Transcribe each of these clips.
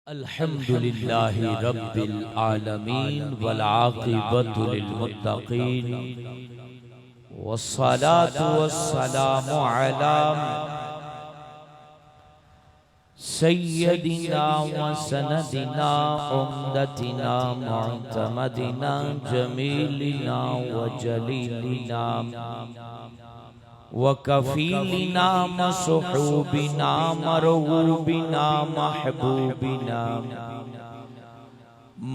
अल्हम्दुलिल्लाहि रब्बिल आलमीन वल आक़िबतु लिल मुत्तक़ीन वस्सलातु वस्सलामु अला सय्यदिना व सनदिना उम्दतिना मुअतमदिना जमीलिना व जलीलिना वकफीलिना मसहूबिना मरगूबिना महबूबिना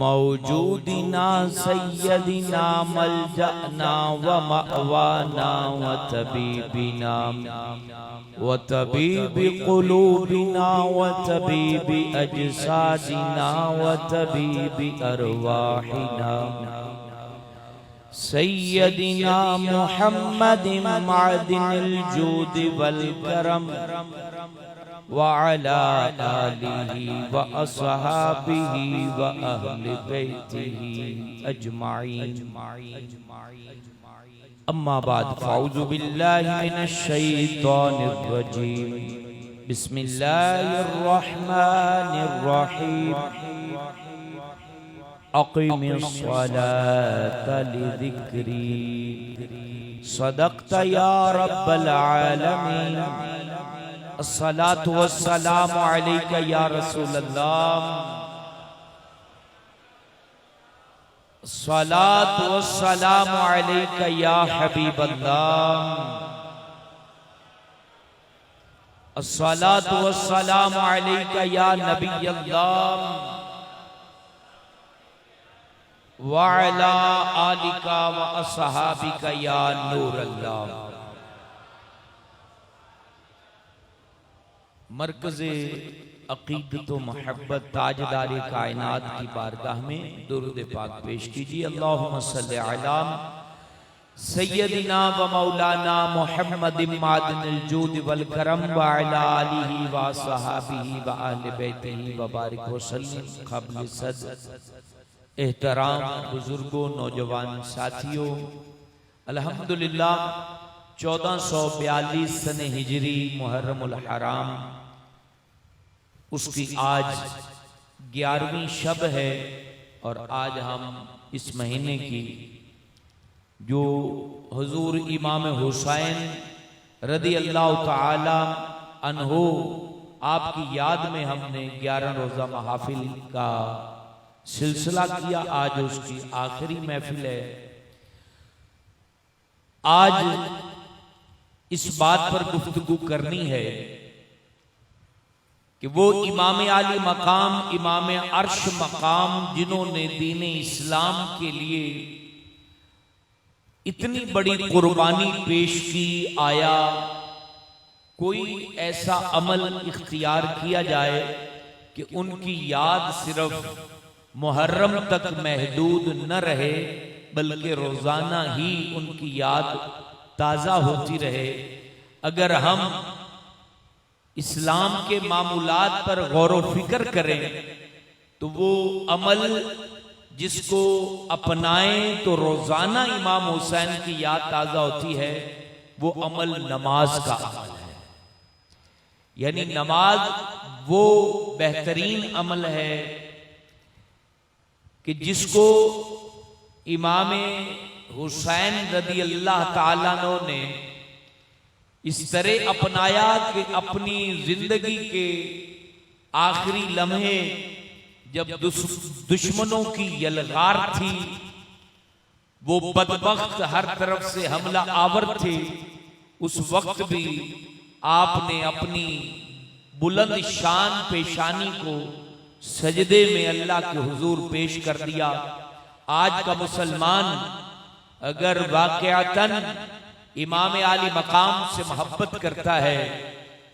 मौजूदिना सय्यदिना मलजना व मअवाना व तबीबिना व तबीबी क़ुलूबिना व तबीबी अजसादिना व तबीबी अरवाहिना सय्यदिना मुहम्मदिन मादिनिल जूद वल करम व अला आलिहि व अस्हाबिहि व अहले बैतिहि अजमाइन। अम्मा बाद फ़अऊज़ु बिल्लाहि मिनश शैतानिर रजीम। बिस्मिल्लाहिर रहमानिर रहीम। अक़ीमिस्सलाता लिज़िक्री सदक़्ता या रब्बल आलमीन। अस्सलातु वस्सलामु अलैका या रसूलल्लाह। अस्सलातु वस्सलामु अलैका या हबीबल्लाह। अस्सलातु वस्सलामु अलैका या नबियल्लाह व अला आलिका व अस्हाबिका या नूरल्लाह। मरकज़े अक़ीदत व मोहब्बत ताजदार कायनात की बारगाह में दुरूद पाक पेश कीजिए। अल्लाहुम्मा सल्लि अला सय्यदिना व मौलाना मुहम्मदिन मादिनिल जूद वल करम व अला आलिहि व अस्हाबिहि व अहले बैतिहि व बारिक व सल्लिम। क़ब्ल सद एहतराम बुजुर्गों, नौजवान साथियों, अल्हम्दुलिल्लाह 1442 सने हिजरी मुहर्रमुल हराम, उसकी आज 11वीं शब है। और आज हम इस महीने की जो हुजूर इमाम हुसैन रदी अल्लाह ताला अन्हो आपकी याद में हमने 11 रोज़ा महफिल का सिलसिला किया। आज उसकी आखिरी महफिल है। आज इस बात पर गुफ्तगू करनी है कि वो इमाम आली मकाम, इमाम अर्श मकाम, जिन्होंने दीन इस्लाम के लिए इतनी बड़ी कुर्बानी पेश की, आया कोई ऐसा अमल इख्तियार किया जाए कि उनकी याद सिर्फ मुहर्रम तक महदूद न रहे, बल्कि रोजाना ही उनकी याद ताज़ा होती रहे। अगर हम इस्लाम के मामूलात पर गौर व फिक्र करें तो वो अमल जिसको अपनाएं तो रोजाना इमाम हुसैन की याद ताज़ा होती है, वो अमल नमाज का अमल है। यानी नमाज वो बेहतरीन अमल है कि जिसको इमाम हुसैन रदी अल्लाह ताला ने इस तरह अपनाया कि अपनी जिंदगी के आखिरी लम्हे जब दुश्मनों की यलगार थी, वो बदबख्त हर तरफ से हमला आवर थे, उस वक्त भी आपने अपनी बुलंद शान पेशानी को सजदे में अल्लाह के हुजूर पेश कर दिया। आज का मुसलमान अगर वाक़अतन इमाम आली मकाम से मोहब्बत करता है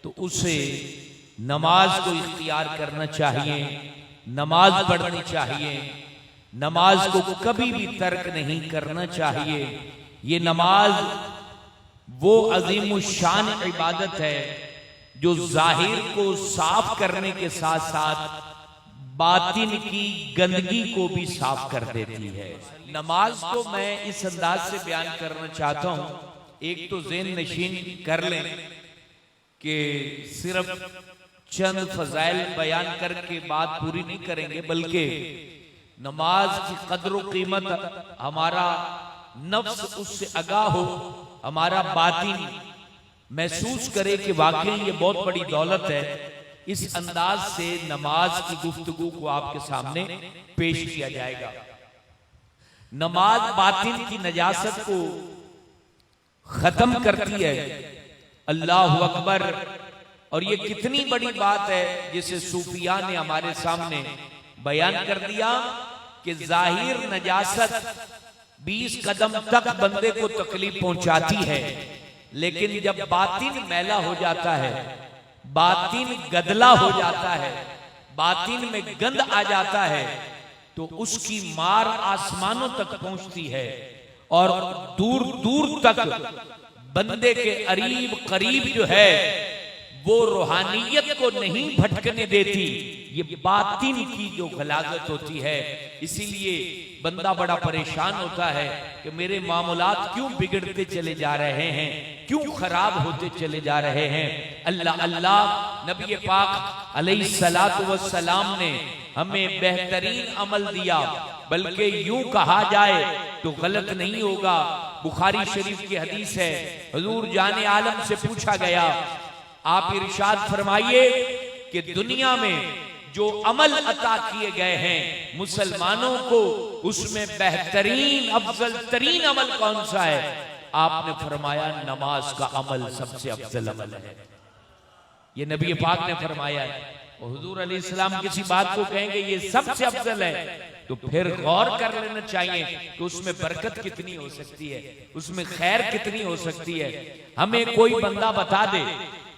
तो उसे नमाज को इख्तियार करना चाहिए, नमाज पढ़नी चाहिए, नमाज को कभी भी तर्क नहीं करना चाहिए। ये नमाज वो अजीम शान इबादत है जो जाहिर को साफ करने के साथ साथ बातिन की गंदगी को भी साफ कर देती है। नमाज को मैं इस अंदाज से बयान करना चाहता हूं, एक तो ज़हन नशीन कर लें कि सिर्फ चंद फजाइल बयान करके बात पूरी नहीं करेंगे, बल्कि नमाज की कदर व कीमत हमारा नफ्स उससे आगाह हो, हमारा बातिन महसूस करे कि वाकई ये बहुत बड़ी दौलत है। इस अंदाज से नमाज की गुफ्तगू को आपके सामने पेश किया जाएगा। नमाज बातिन की नजासत को खत्म करती है। अल्लाह अकबर। और ये कितनी बड़ी बात है जिसे सूफिया ने हमारे सामने बयान कर दिया कि जाहिर नजासत 20 कदम तक बंदे को तकलीफ पहुंचाती है, लेकिन जब बातिन मैला हो जाता है, बातिन गदला हो जाता है, बातिन में गंद आ जाता है, तो उसकी मार आसमानों तक पहुंचती है और दूर दूर तक बंदे के करीब जो है वो रूहानियत को नहीं भटकने देती। ये बातिन की जो गलाजत होती है, इसीलिए बंदा बड़ा परेशान होता है कि मेरे मामूलात क्यों बिगड़ते चले जा रहे हैं, क्यों खराब होते चले जा रहे हैं। अल्लाह अल्लाह नबी पाक अलैहिस्सलातु वस्सलाम ने हमें बेहतरीन अमल दिया, बल्कि यूं कहा जाए तो गलत नहीं होगा। बुखारी शरीफ की हदीस है, हुजूर जाने आलम से पूछा गया, आप इरशाद फरमाइए कि दुनिया में जो अमल अता किए गए हैं मुसलमानों को, उसमें बेहतरीन अफजल तरीन अमल कौन सा है? आपने फरमाया नमाज का अमल सबसे अफजल अमल है। ये नबी पाक ने फरमाया है। हुजूर अलैहिस्सलाम किसी बात को कहेंगे ये सबसे अफजल है, तो फिर गौर कर लेना चाहिए कि उसमें बरकत कितनी हो सकती है, उसमें खैर कितनी हो सकती है। हमें कोई बंदा बता दे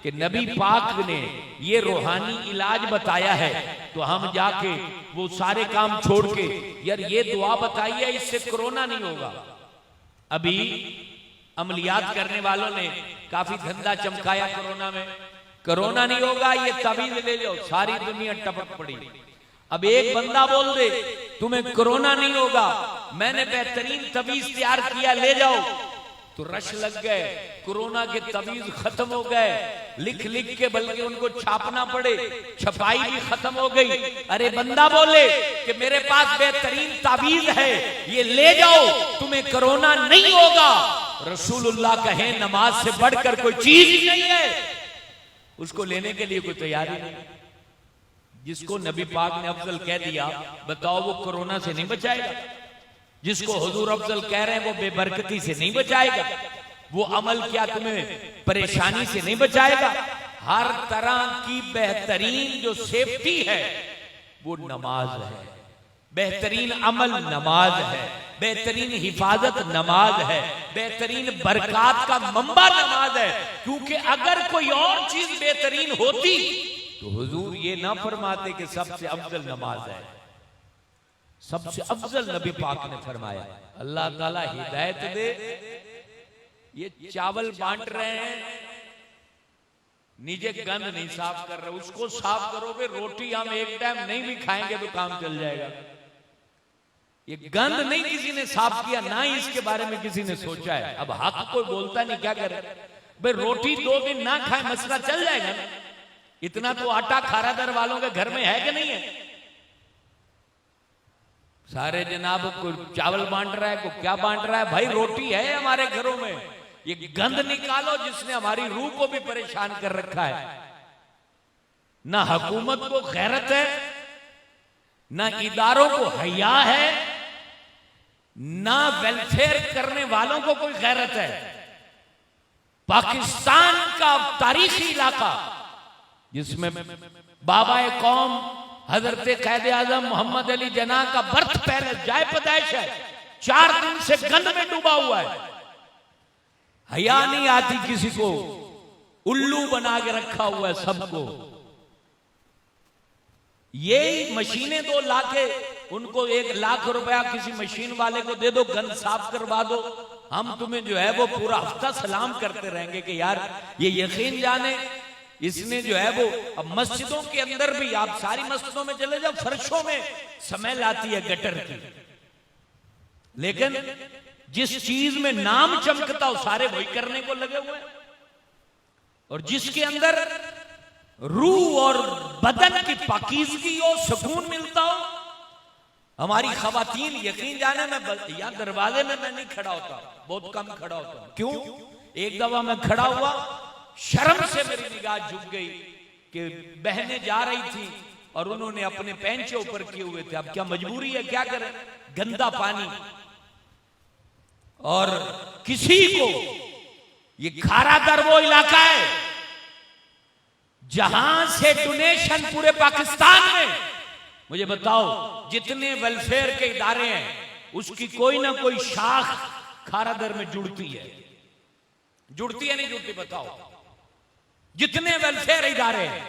कि नबी पाक ने ये रूहानी इलाज बताया है, तो हम जाके वो सारे काम छोड़ के यार ये दुआ बताइए इससे कोरोना नहीं होगा। अभी अमलियात करने वालों ने काफी धंधा चमकाया कोरोना में, कोरोना नहीं होगा ये तवीज ले लो, सारी दुनिया टपक पड़ी। अब एक बंदा बोल दे तुम्हें कोरोना नहीं होगा, मैंने बेहतरीन तवीज तैयार किया ले जाओ, तो रश लग गए, कोरोना के तवीज खत्म हो गए, लिख लिख के बल्कि उनको छापना पड़े, छपाई भी खत्म हो गई। अरे बंदा बोले कि मेरे पास बेहतरीन ताबीज है ये ले जाओ तुम्हें कोरोना नहीं होगा, रसूलुल्लाह कहे नमाज से बढ़कर कोई चीज ही नहीं है, उसको लेने के लिए कोई तैयारी नहीं। जिसको नबी पाक ने अफजल कह दिया, बताओ वो कोरोना से नहीं बचाएगा? जिसको हुजूर अफजल कह रहे हैं वो बेबरकती से नहीं बचाएगा? वो अमल क्या तुम्हें परेशानी से नहीं बचाएगा? हर तरह की बेहतरीन जो सेफ्टी है वो नमाज है, बेहतरीन अमल नमाज है, बेहतरीन हिफाजत नमाज है, बेहतरीन बरकत का मंबा नमाज है। क्योंकि अगर कोई और चीज बेहतरीन होती तो हुजूर ये ना फरमाते कि सबसे अफजल नमाज है। सबसे अफजल नबी पाक ने फरमाया। अल्लाह ताला हिदायत दे। ये चावल बांट रहे हैं, नीचे गंद नहीं साफ कर रहे, उसको साफ करोगे रोटी हम एक टाइम नहीं भी खाएंगे तो काम चल जाएगा। ये गंद नहीं किसी ने साफ किया, ना ही इसके बारे में किसी ने सोचा है। अब हक कोई बोलता नहीं, क्या करे भाई, रोटी 2 दिन ना खाए मसला चल जाएगा ना। इतना तो आटा खारादर वालों के घर में है कि नहीं है? सारे जनाब को चावल बांट रहा है, को क्या बांट रहा है? भाई रोटी है हमारे घरों में, ये गंद निकालो जिसने हमारी रूह को भी परेशान कर रखा है। ना हुकूमत को गैरत है, ना इदारों को हया है, ना वेलफेयर करने वालों को कोई गैरत है। पाकिस्तान का तारीखी इलाका जिसमें बाबा कौम हजरत कैद आजम मोहम्मद अली जना का बर्थ पैलेस जाए पैदाइश है, 4 दिन से गंद में डूबा हुआ है। हया नहीं आती किसी को, उल्लू बना के रखा हुआ है सबको। ये मशीनें 2 लाख है, उनको 1 लाख रुपया किसी मशीन वाले को दे दो, गंद साफ करवा दो, हम तुम्हें जो है वो पूरा हफ्ता सलाम करते रहेंगे कि यार ये यकीन जाने इसने जो है वो। अब मस्जिदों के अंदर भी आप सारी मस्जिदों में चले जाओ, फर्शों में स्मेल आती है गटर की, लेकिन जिस चीज में नाम चमकता हो सारे वही करने को लगे हुए। और जिसके अंदर रूह और बदन की पाकीज़गी हो, सुकून मिलता हो। हमारी खवातीन, यकीन जाने में या दरवाजे में मैं नहीं खड़ा होता, बहुत कम खड़ा होता हूं। क्यों? एक दफा मैं खड़ा हुआ, शर्म से मेरी निगाह झुक गई कि बहनें जा रही थी और उन्होंने अपने पैंचे ऊपर किए हुए थे। अब क्या मजबूरी है, क्या करें, गंदा पानी। और किसी को, ये खारा दर वो इलाका है जहां से डोनेशन पूरे पाकिस्तान में, मुझे बताओ, जितने वेलफेयर के इदारे हैं उसकी कोई ना कोई शाख खारा दर में जुड़ती है। जुड़ती है नहीं जुड़ती, बताओ? जितने वेलफेयर इदारे हैं,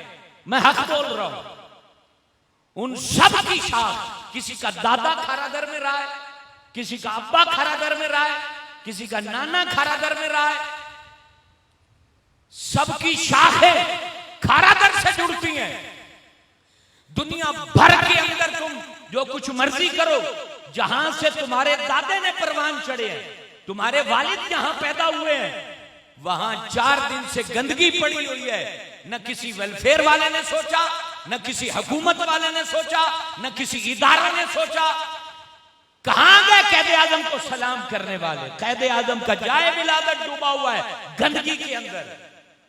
मैं हक बोल रहा हूं, उन सब की शाख, किसी का दादा खारादर में रहा है, किसी का अब्बा खारादर में रहा है, किसी का नाना खारादर में रहा है, सबकी शाखें खारादर से जुड़ती हैं। दुनिया भर के अंदर तुम जो कुछ मर्जी करो, जहां से तुम्हारे दादे ने परवान चढ़े हैं, तुम्हारे वालिद जहां पैदा हुए हैं, वहां 4 दिन से गंदगी पड़ी हुई है। न किसी वेलफेयर वाले ने सोचा, न किसी हुकूमत वाले ने सोचा, न किसी इदारे ने सोचा। कहां गए कैद आजम को सलाम करने वाले? कैद आजम का जाए विलादत डूबा हुआ है गंदगी के अंदर।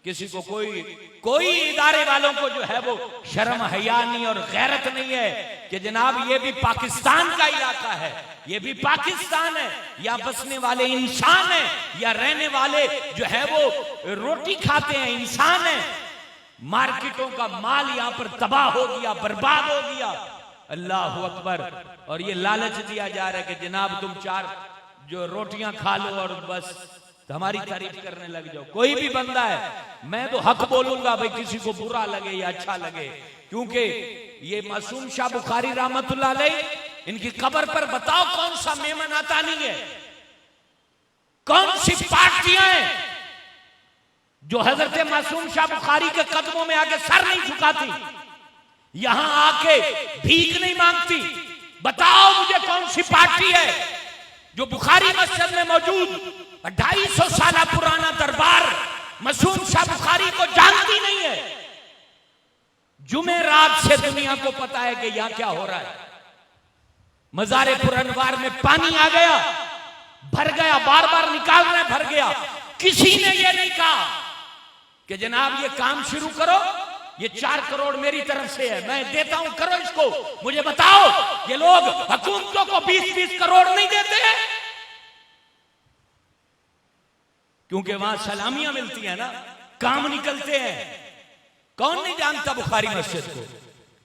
किसी को कोई इदारे वालों को जो है वो शर्म हया नहीं और गैरत नहीं है कि जनाब ये भी पाकिस्तान का इलाका है, ये भी पाकिस्तान है, या बसने वाले इंसान है, या रहने वाले जो है वो रोटी खाते हैं इंसान है। मार्केटों का माल यहां पर तबाह हो गया, बर्बाद हो गया। अल्लाह अकबर। और ये लालच दिया जा रहा है कि जनाब तुम 4 जो रोटियां खा लो और बस हमारी तारीफ करने लग जाओ। कोई भी बंदा है, मैं तो हक बोलूंगा भाई, किसी को बुरा लगे या अच्छा लगे, क्योंकि ये मासूम शाह बुखारी रहमतुल्लाह अलैह, इनकी कब्र पर बताओ कौन सा मेमन आता नहीं है, कौन सी पार्टियां हैं जो हजरत मासूम शाह बुखारी के कदमों में आके सर नहीं झुकाती, यहां आके भीख नहीं मांगती। बताओ मुझे कौन सी पार्टी है जो बुखारी मस्जिद में मौजूद 250 साल पुराना दरबार मासूम शाह बुखारी को जानती नहीं है। जुमे रात से दुनिया को पता है कि यहां क्या हो रहा है। मज़ारे पुरनवार में पानी आ गया, भर गया, बार बार निकालना है, भर गया। किसी ने यह नहीं कहा कि जनाब ये काम शुरू करो, ये 4 करोड़ मेरी तरफ से है, मैं देता हूं, करो इसको। मुझे बताओ, ये लोग हुकूमतों को 20-20 करोड़ नहीं देते हैं? क्योंकि वहां सलामियां मिलती है ना, काम निकलते हैं। कौन नहीं जानता बुखारी मस्जिद को?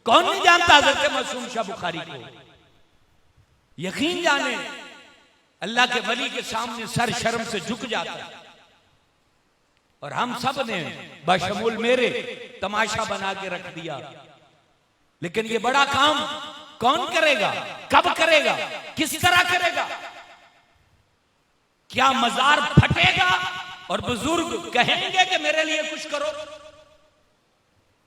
कौन नहीं जानता हज़रत मासूम शाह बुखारी को? यकीन जाने अल्लाह के वली के सामने सर शर्म से झुक जाता है। और हम सब ने बशमूल मेरे तमाशा बना के रख दिया। लेकिन ये बड़ा काम कौन करेगा, कब करेगा, किस तरह करेगा? क्या मजार फटेगा और बुजुर्ग कहेंगे कि मेरे लिए कुछ करो?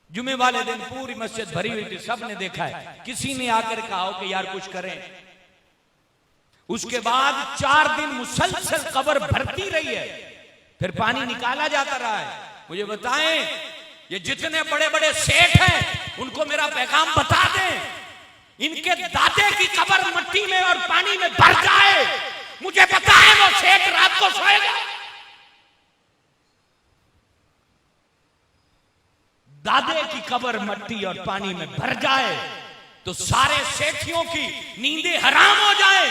जुमे वाले दिन पूरी मस्जिद भरी हुई थी, सबने देखा है, किसी ने आकर कहा हो कि यार कुछ करें। उसके बाद 4 दिन मुसलसल कब्र भरती रही है, फिर पानी निकाला जाता रहा है। मुझे बताएं, ये जितने बड़े बड़े सेठ हैं उनको मेरा पैगाम बता दें, इनके दादे की कब्र मिट्टी में और पानी में भर जाए, मुझे बताएं वो सेठ रात को सोएगा? दादे की कब्र मिट्टी और पानी में भर जाए तो सारे सेठियों की नींदें हराम हो जाए।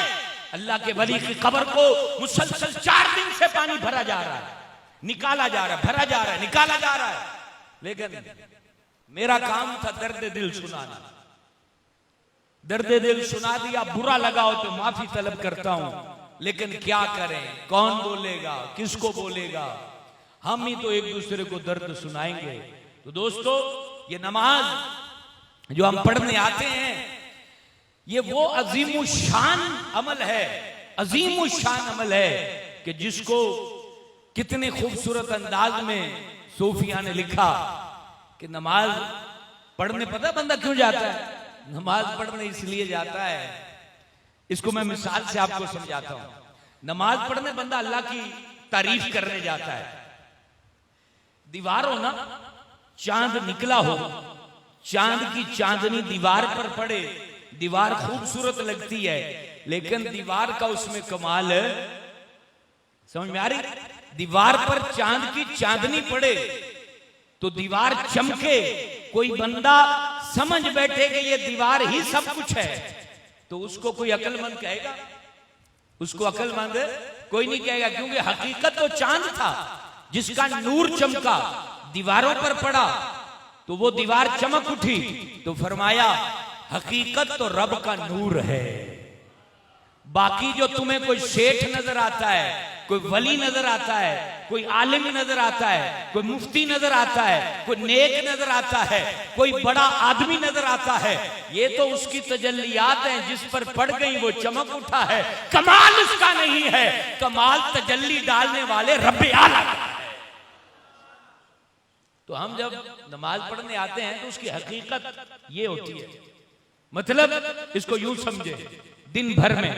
अल्लाह के वली की कब्र को मुसलसल 4 दिन से पानी भरा जा रहा है, निकाला जा रहा है, भरा जा रहा है, निकाला जा रहा है। लेकिन मेरा काम था दर्द दिल सुनाना। दर्द दिल सुना दिया, बुरा लगा हो तो माफी तलब करता हूं, लेकिन क्या करें, कौन बोलेगा, किसको बोलेगा? हम ही तो एक दूसरे को दर्द सुनाएंगे। तो दोस्तों, ये नमाज जो हम पढ़ने आते हैं, ये वो अजीम शान अमल है, अजीम शान अमल है कि जिसको कितने खूबसूरत अंदाज में सूफिया ने लिखा कि नमाज पढ़ने पता बंदा क्यों जाता है? नमाज पढ़ने इसलिए जाता है, इसको मैं मिसाल से आपको समझाता हूं। नमाज पढ़ने बंदा अल्लाह की तारीफ करने जाता है। दीवार हो ना, चांद निकला हो, चांद की चांदनी दीवार पर पड़े, दीवार खूबसूरत लगती है, लेकिन दीवार का उसमें कमाल है, समझ में आ रही? दीवार पर चांद की चांदनी पड़े तो दीवार चमके, कोई बंदा समझ बैठे कि ये दीवार ही सब कुछ है, तो उसको कोई अक्लमंद कहेगा? उसको अक्लमंद कोई नहीं कहेगा, क्योंकि हकीकत तो चांद था जिसका नूर चमका, दीवारों पर पड़ा तो वो दीवार चमक उठी। तो फरमाया हकीकत तो रब का नूर है। बाकी जो तुम्हें कोई शेठ नजर आता है, कोई वली नजर आता है, कोई आलिम नजर आता है, कोई मुफ्ती नजर आता है, कोई नेक नजर आता है, कोई बड़ा आदमी नजर आता है, ये तो उसकी तजल्लियात हैं, जिस पर पड़ गई वो चमक उठा है। कमाल उसका नहीं है, कमाल तजल्ली डालने वाले रब्बे आला का है। तो हम जब नमाज पढ़ने आते हैं तो उसकी हकीकत ये होती है, मतलब इसको यूं समझे, दिन भर में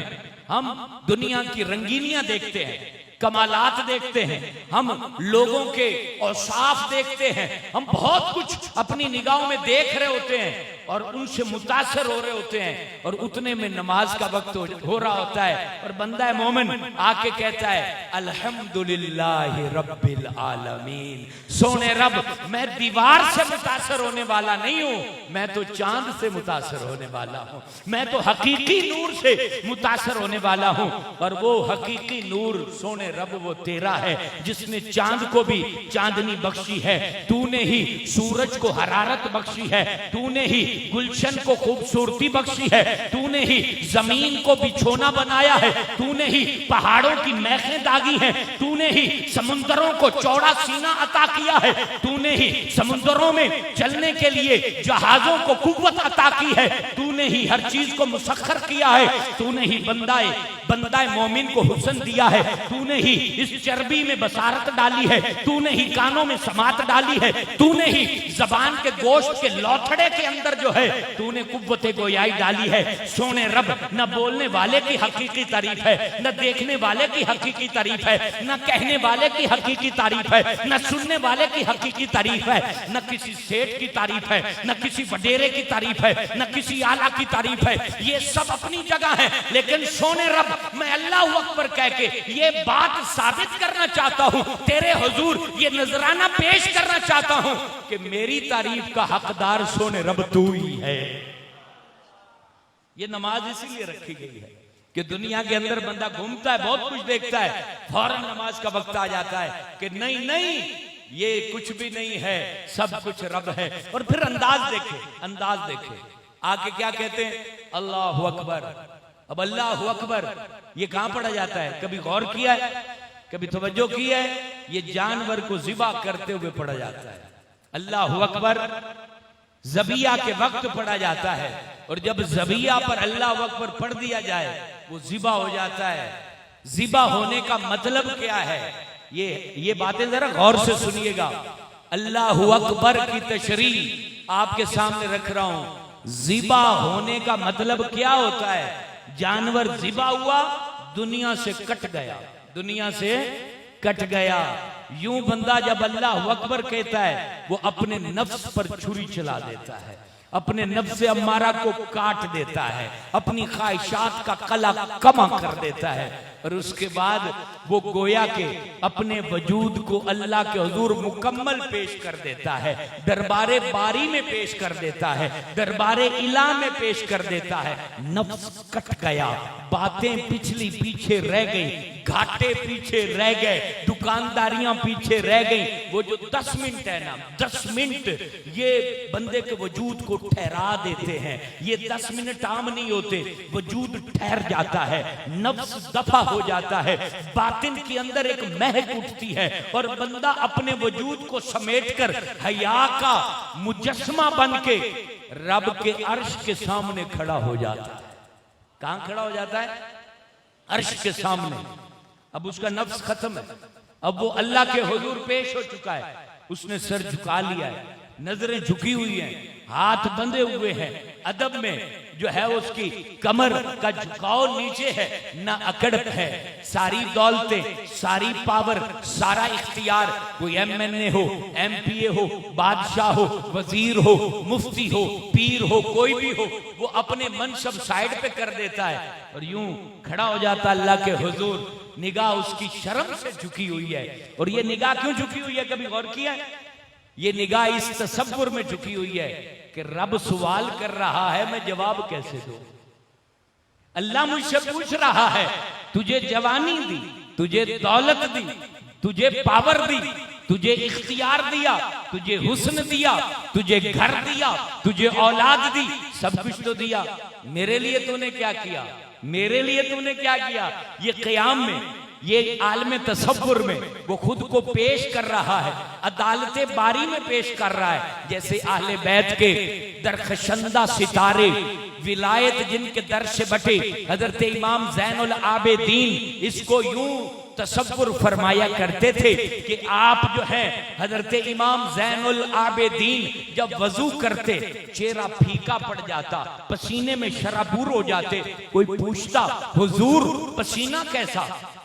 हम दुनिया की रंगीनियां देखते हैं, कमालात देखते हैं, हम लोगों के औसाफ देखते हैं, हम बहुत कुछ अपनी निगाहों में देख रहे होते हैं और उनसे मुतासर हो रहे होते हैं, और उतने में नमाज का वक्त हो रहा होता है और बंदा मोमिन आके कहता है अल्हम्दुलिल्लाह रब्बिल आलमीन। सोने रब, मैं दीवार से मुतासर होने वाला नहीं हूं, मैं तो चांद से मुतासर होने वाला हूं, मैं तो हकीकी नूर से मुतासर होने वाला हूं, और वो हकीकी नूर सोने रब वो तेरा है जिसने चांद को भी चांदनी बख्शी है, तूने ही सूरज को हरारत बख्शी है, तूने ही गुलशन को खूबसूरती बख्शी है, तूने ही जमीन को बिछोना बनाया है, तूने ही पहाड़ों की मेखें दागी हैं, तूने ही समुद्रों को चौड़ा सीना अता किया है, तूने ही समुद्रों में चलने के लिए जहाजों को कुव्वत अता की है, तूने ही हर चीज को मुसख्खर किया है, तूने ही बंदाए मोमिन को हुस्न दिया है, तूने ही इस चर्बी में बसारत डाली है, तूने ही कानों में समात डाली है, तूने ही जबान के गोश्त के लौथड़े के अंदर जो है तूने कुव्वते गोयाई डाली है। सोने रब, न बोलने वाले की हकीकी तारीफ है, न देखने वाले की हकीकी तारीफ है, न कहने वाले की हकीकी तारीफ है, न सुनने वाले की हकीकी तारीफ है, न किसी सेठ की तारीफ है, न किसी वडेरे की तारीफ है, न किसी आला की तारीफ है, ये सब अपनी जगह है, लेकिन सोने रब, मैं अल्लाह अकबर कह के ये बात साबित करना चाहता हूं, तेरे हुजूर ये नजराना पेश करना चाहता हूं कि मेरी तारीफ का हकदार सोने रब तू ही है। ये नमाज इसीलिए रखी गई है कि दुनिया के अंदर बंदा घूमता है, बहुत कुछ देखता है, फौरन नमाज का वक्त आ जाता है कि नहीं नहीं ये कुछ भी नहीं है, सब कुछ रब है। और फिर अंदाज देखे आके क्या कहते हैं, अल्लाह अकबर। अब अल्लाह अकबर ये कहां पढ़ा जाता है? कभी गौर किया है, कभी तवज्जो की है? ये जानवर को ज़िबा करते हुए पढ़ा जाता है। अल्लाह अकबर ज़बिया के वक्त पढ़ा जाता है, और जब ज़बिया पर अल्लाह अकबर पढ़ दिया जाए वो ज़िबा हो जाता है। ज़िबा होने का मतलब क्या है, ये बातें जरा गौर से सुनिएगा। अल्लाह अकबर की तशरीह आपके सामने रख रहा हूं। ज़िबा होने का मतलब क्या होता है? जानवर ज़िबा हुआ, दुनिया से कट गया। यूं बंदा जब अल्लाह अकबर कहता है वो अपने नफ्स पर छुरी चला देता है, अपने नफ्स अम्मारा को काट देता है, अपनी ख्वाहिशात का कला कमा कर देता है, और उसके बाद वो गोया के अपने वजूद को अल्लाह के हुजूर मुकम्मल पेश कर देता है, दरबारे बारी में पेश कर देता है, दरबारे इला में पेश कर देता है। नफ्स कट गया, बातें पिछली पीछे रह गई, घाटे पीछे रह गए, दुकानदारियां पीछे रह गई। वो जो 10 मिनट है ना, 10 मिनट ये बंदे के वजूद को ठहरा देते हैं। ये 10 मिनट आम नहीं होते, वजूद ठहर जाता है, नफ्स दफा हो जाता है, बातिन के अंदर एक महक उठती है, और बंदा अपने वजूद को समेटकर हया का मुजस्समा बन के रब के अर्श के सामने खड़ा हो जाता है। कहां खड़ा हो जाता है? अर्श के सामने। अब उसका नफ्स खत्म है, अब वो अल्लाह के हुजूर पेश हो चुका है। उसने सर झुका लिया है, नजरें झुकी हुई हैं, हाथ बंधे हुए हैं। अदब में जो है उसकी कमर का झुकाव नीचे है, ना अकड़ है। सारी दौलतें, सारी पावर, सारा इख्तियार, कोई MNA हो, MPA हो, बादशाह हो, वजीर हो, मुफ्ती हो, पीर हो, कोई भी हो, वो अपने मनसब साइड पे कर देता है और यूं खड़ा हो जाता अल्लाह के हुजूर। निगाह उसकी शर्म से झुकी हुई है। और ये निगाह क्यों झुकी हुई है, कभी गौर किया है? ये निगाह इस तसव्वुर में झुकी हुई है कि रब सवाल कर रहा है, मैं जवाब कैसे दूं? अल्लाह मुझसे पूछ रहा है, तुझे जवानी दी, तुझे दौलत दी, तुझे पावर दी, तुझे इख्तियार दिया, तुझे हुस्न दिया, तुझे घर दिया, तुझे औलाद दी, सब कुछ तो दिया, मेरे लिए तूने क्या किया? मेरे लिए तूने क्या किया? ये क़याम में, ये आलम तसव्वुर में वो खुद को पेश कर रहा है, अदालते बारी में पेश कर रहा है। जैसे अहले बैत के दरखशंदा सितारे, विलायत जिनके दर से बटे, हजरत इमाम ज़ैनुल आबिदीन इसको यूं तसव्वुर फरमाया करते थे कि आप जो है हजरत इमाम ज़ैनुल आबिदीन जब वजू करते, चेहरा फीका पड़ जाता, पसीने में शराबूर हो जाते। कोई पूछता, हुजूर पसीना कैसा?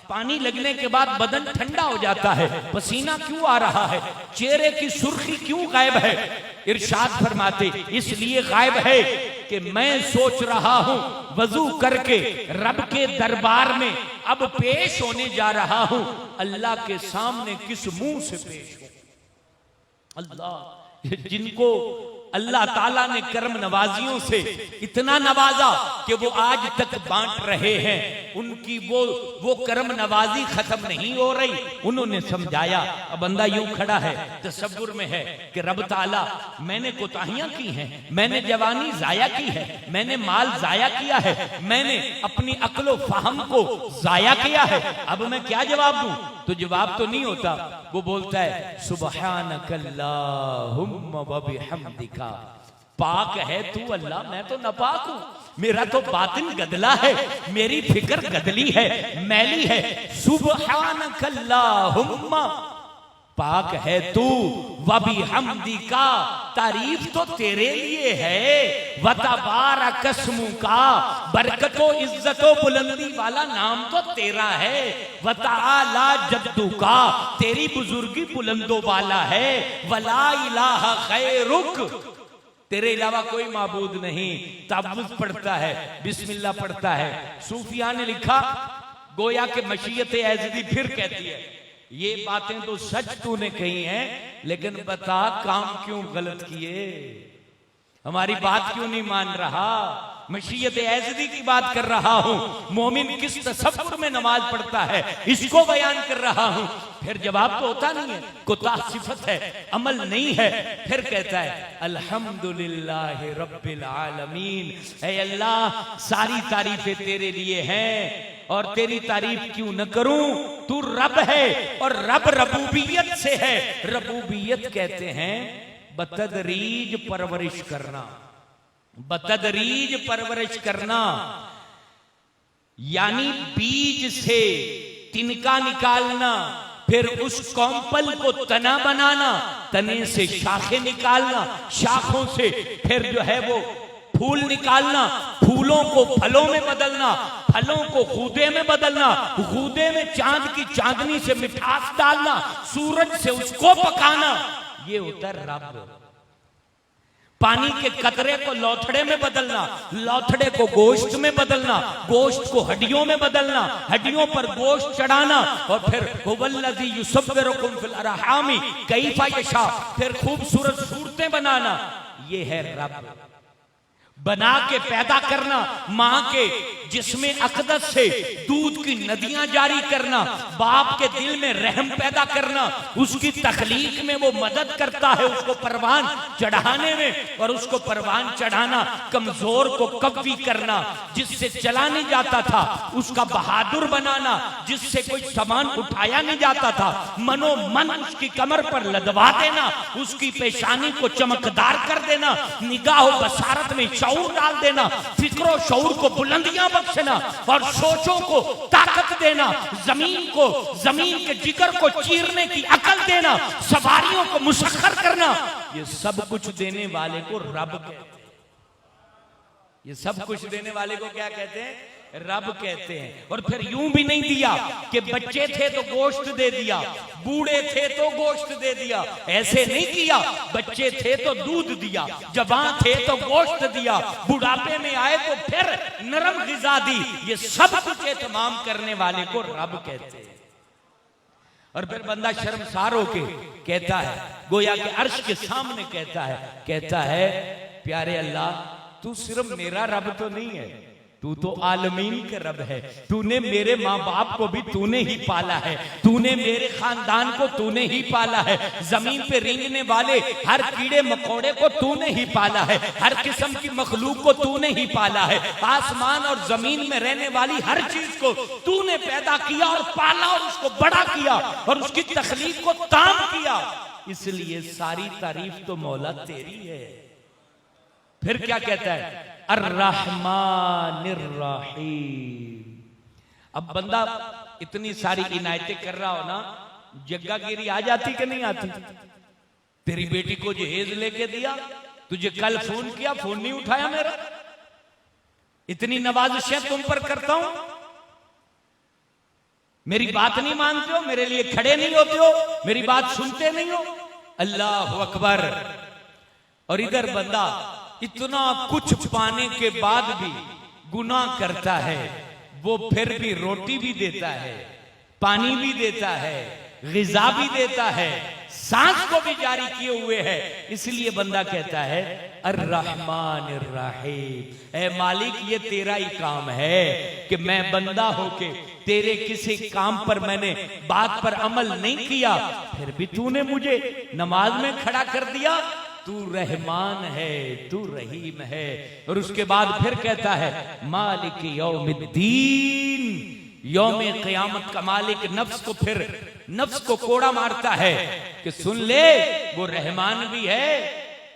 पानी लगने के बाद बदन ठंडा हो जाता है, पसीना क्यों आ रहा है? चेहरे की सुर्खी क्यों गायब है? इरशाद फरमाते, इसलिए गायब है कि मैं सोच रहा हूं वजू करके रब के दरबार में अब पेश होने जा रहा हूं, अल्लाह के सामने किस मुंह से पेश हो? अल्लाह, जिनको अल्लाह ताला ने कर्म नवाजियों से इतना नवाजा कि वो आज तक बांट रहे हैं, उनकी वो कर्म नवाजी खत्म नहीं हो रही। उन्होंने समझाया, अब बंदा यूं खड़ा है, तसव्वुर में है कि रब ताला मैंने कोताहियां की हैं, मैंने जवानी जाया की है, मैंने माल जाया किया है, मैंने अपनी अक्लो फहम को जाया किया है, अब मैं क्या जवाब दूं? तो जवाब तो नहीं होता। वो बोलता है, सुब्हानकल्लाहुम्मा व बिहम्दिका, पाक है तू अल्लाह, मैं तो नापाक हूं, मेरा तो बातिन गदला है, मेरी फिक्र गदली है, मैली है। सुब्हानकल्लाहुम्मा, पाक है तू, व बिहम्दिका, तारीफ तो तेरे लिए है, व तबारक अस्मुका, बरकतो इज्जतो बुलंदी वाला नाम तो तेरा है, व तआला जद्दुका, तेरी बुजुर्गी बुलंदो वाला है, वला इलाहा गैरुक, तेरे अलावा कोई माबूद नहीं। तअव्वुज़ पढ़ता है, बिस्मिल्लाह पढ़ता है। सूफिया ने लिखा, गोया के मशीयत एज़दी फिर कहती है, ये बातें तो सच तूने कही हैं, लेकिन बता काम क्यों गलत किए? हमारी बात क्यों नहीं मान रहा? मशीयत एज़दी की बात कर रहा हूं, मोमिन किस तसव्वुर में नमाज पढ़ता है इसको बयान कर रहा हूं। फिर जवाब तो होता नहीं है, कोताह सिफत है, अमल नहीं है। फिर कहता है, अल्हम्दुलिल्लाहि रब्बिल आलमीन, ऐ अल्लाह सारी तारीफें तेरे लिए हैं, और तेरी तारीफ क्यों न करूं? तू रब है और रब रबूबियत से है। रबूबियत कहते हैं बतदरीज परवरिश करना, बतदरीज परवरिश करना, यानी बीज से तिनका निकालना, फिर उस कॉम्पल को तना बनाना, तने से शाखें निकालना, शाखों से फिर जो है वो फूल निकालना, फूलों को फलों में बदलना, फलों को गूदे में बदलना, गूदे में चांद की चांदनी से मिठास डालना, सूरज से उसको पकाना, ये होता है रब। पानी के कतरे को लौथड़े में बदलना, लौथड़े को गोश्त में बदलना, गोश्त को हड्डियों में बदलना, हड्डियों पर गोश्त चढ़ाना, और फिर हुवल्लज़ी युसव्विरुकुम फिल अरहामी कैफा यशा, फिर खूबसूरत सूरतें बनाना, ये है रब। बना के पैदा करना, मां के जिसमें अक़दस से दूध की नदियां जारी करना, बाप के दिल में रहम पैदा करना, उसकी तखलीक में वो मदद करता है उसको परवान चढ़ाने में, और उसको परवान चढ़ाना कमजोर को कव्वी करना, जिससे चला नहीं जाता था उसका बहादुर बनाना, जिससे कोई सामान उठाया नहीं जाता था मनो मन उसकी कमर पर लदवा देना, उसकी पेशानी को चमकदार कर देना, निगाह बसारत में शऊर डाल देना, फिक्रो शऊर को बुलंदियां बख्शना, और सोचों को ताकत देना, जमीन को, जमीन के जिगर को चीरने की अकल देना, सवारियों को मुसख्खर करना, ये सब कुछ देने वाले को रब कहते हैं। ये सब कुछ देने वाले को क्या कहते हैं? रब कहते हैं। और फिर यूं भी नहीं दिया कि बच्चे थे तो गोश्त दे दिया, बूढ़े थे तो गोश्त दे दिया, ऐसे नहीं किया। बच्चे थे तो दूध दिया, जवान थे तो गोश्त दिया, बुढ़ापे में आए तो फिर नरम ग़िज़ा दी। ये सब कुछ एहतमाम करने वाले को रब कहते हैं। और फिर बंदा शर्मसार होके कहता है, गोया के अर्श के सामने कहता है प्यारे अल्लाह, तू सिर्फ मेरा रब तो नहीं है, तू तो आलमीन के रब है। तूने मेरे माँ बाप को भी तूने ही पाला है, तूने मेरे खानदान को तूने ही पाला है, जमीन पे रेंगने वाले हर कीड़े मकोड़े को तूने ही पाला है, हर किस्म की मखलूक को तूने ही पाला है, आसमान और जमीन में रहने वाली हर चीज को तूने पैदा किया और पाला और उसको बड़ा किया और उसकी तखलीक को ताम किया, इसलिए सारी तारीफ तो मौला तेरी है। फिर क्या कहता है? अर्रहमानिर रहीम। अब बंदा इतनी सारी इनायतें कर रहा हो ना, जग्गागिरी आ जाती कि नहीं आती? तेरी बेटी को जहेज लेके दिया, तुझे कल फोन किया, फोन नहीं उठाया मेरा, इतनी नवाजिशें तुम पर करता हूं, मेरी बात नहीं मानते हो, मेरे लिए खड़े नहीं होते हो, मेरी बात सुनते नहीं हो। अल्लाह अकबर। और इधर बंदा इतना कुछ पाने के बाद भी गुनाह करता है, वो फिर भी रोटी भी देता है, पानी भी देता है, ग़िज़ा भी देता है, सांस को भी जारी किए हुए है। इसलिए बंदा कहता है अर्रहमानिर रहीम, ए मालिक ये तेरा ही काम है कि मैं बंदा होके तेरे किसी काम पर मैंने बात पर अमल नहीं किया, फिर भी तूने मुझे नमाज में खड़ा कर दिया। तू रहमान है, तू रहीम है। और उसके बाद फिर कहता है मालिक यौमिद्दीन, यौम क़यामत का मालिक। नफ्स को फिर नफ्स को कोड़ा मारता है कि सुन ले, वो रहमान भी है,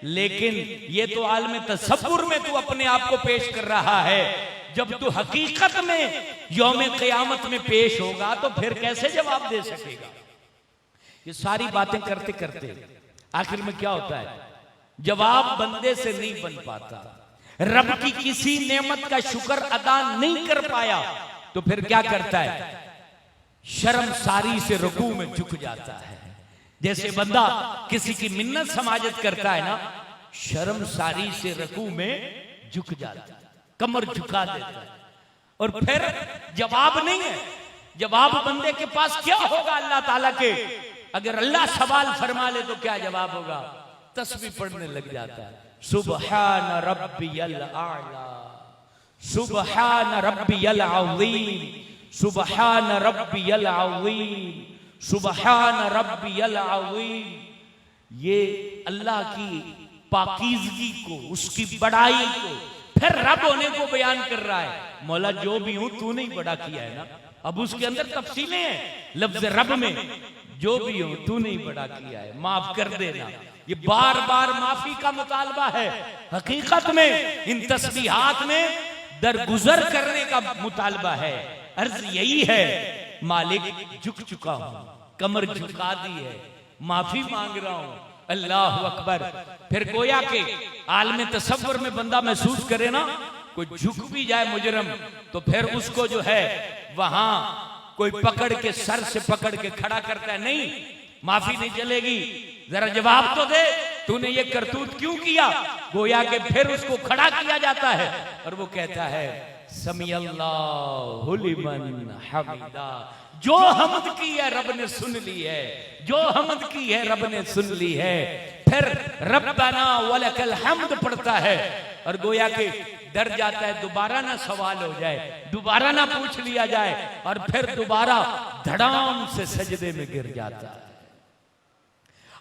लेकिन ये तो आलम तसव्वुर में तू अपने आप को पेश कर रहा है। जब तू हकीकत में यौम क़यामत में पेश होगा तो फिर कैसे जवाब दे सकेगा? ये सारी बातें करते करते आखिर में क्या होता है? जवाब बंदे से नहीं बन पाता, रब की किसी नेमत का शुक्र अदा नहीं कर पाया तो फिर क्या करता है? शर्मसारी से रुकू में झुक जाता है। जैसे बंदा किसी की मिन्नत समाजत करता है ना, शर्मसारी से रुकू में झुक जाता है, कमर झुका देता है। और फिर जवाब नहीं है। जवाब बंदे के पास क्या होगा अल्लाह ताला के? अगर अल्लाह सवाल फरमा ले तो क्या जवाब होगा? तस्बीह पढ़ने लग जाता है, सुबहान रब्बियल आला, सुबहान रब्बियल अज़ीम, सुबहान रब्बियल अज़ीम, सुबहान रब्बियल अज़ीम। ये अल्लाह की पाकीज़गी को, उसकी बड़ाई को, फिर रब होने को बयान कर रहा है। मौला जो भी हूं तूने ही बड़ा किया है ना। अब उसके अंदर तफसीलें हैं लफ्ज रब में, जो भी हो तूने ही बड़ा किया है, माफ कर देना। ये बार बार माफी का मुतालबा है। हकीकत में इन तस्बीहात में दरगुजर करने का मुतालबा है। अर्ज यही है, मालिक झुक चुका हूं, कमर झुका दी है, माफी मांग रहा हूं। अल्लाह अकबर। फिर गोया के आलम तसव्वुर में बंदा महसूस करे ना, कोई झुक भी जाए मुजरम तो फिर उसको जो है वहां कोई पकड़ के सर से पकड़ के खड़ा करता है, नहीं माफी नहीं चलेगी, जरा जवाब तो दे, तूने ये करतूत क्यों किया? गोया के फिर उसको खड़ा किया जाता है और वो कहता है समीअल्लाहु लिमन हमीदा। जो हमद की है रब ने सुन ली है, जो हमद की है रब ने सुन ली है। फिर रब्बना वलकल हम्द पढ़ता है और गोया के डर जाता है दोबारा ना सवाल हो जाए, दोबारा ना पूछ लिया जाए, और फिर दोबारा धड़ाम से सजदे में गिर जाता है।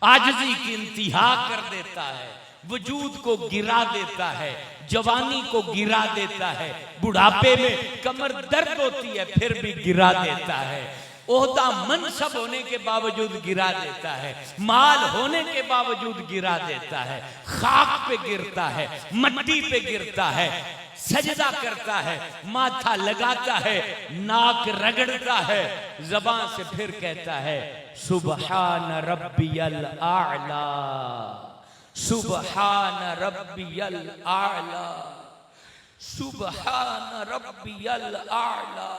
आजिज़ी की इंतहा कर देता है, वजूद को गिरा देता है, जवानी को गिरा देता है, बुढ़ापे में कमर दर्द होती है फिर भी गिरा देता है, ओहदा मनसब होने के बावजूद गिरा देता है, माल होने के बावजूद गिरा देता है, खाक पे गिरता है, मट्टी पे गिरता है, सजदा करता है, माथा लगाता है, नाक रगड़ता है, ज़बान से फिर कहता है सुबहान रब्बियल आला, सुबहान रब्बियल आला, सुबहान रब्बियल आला,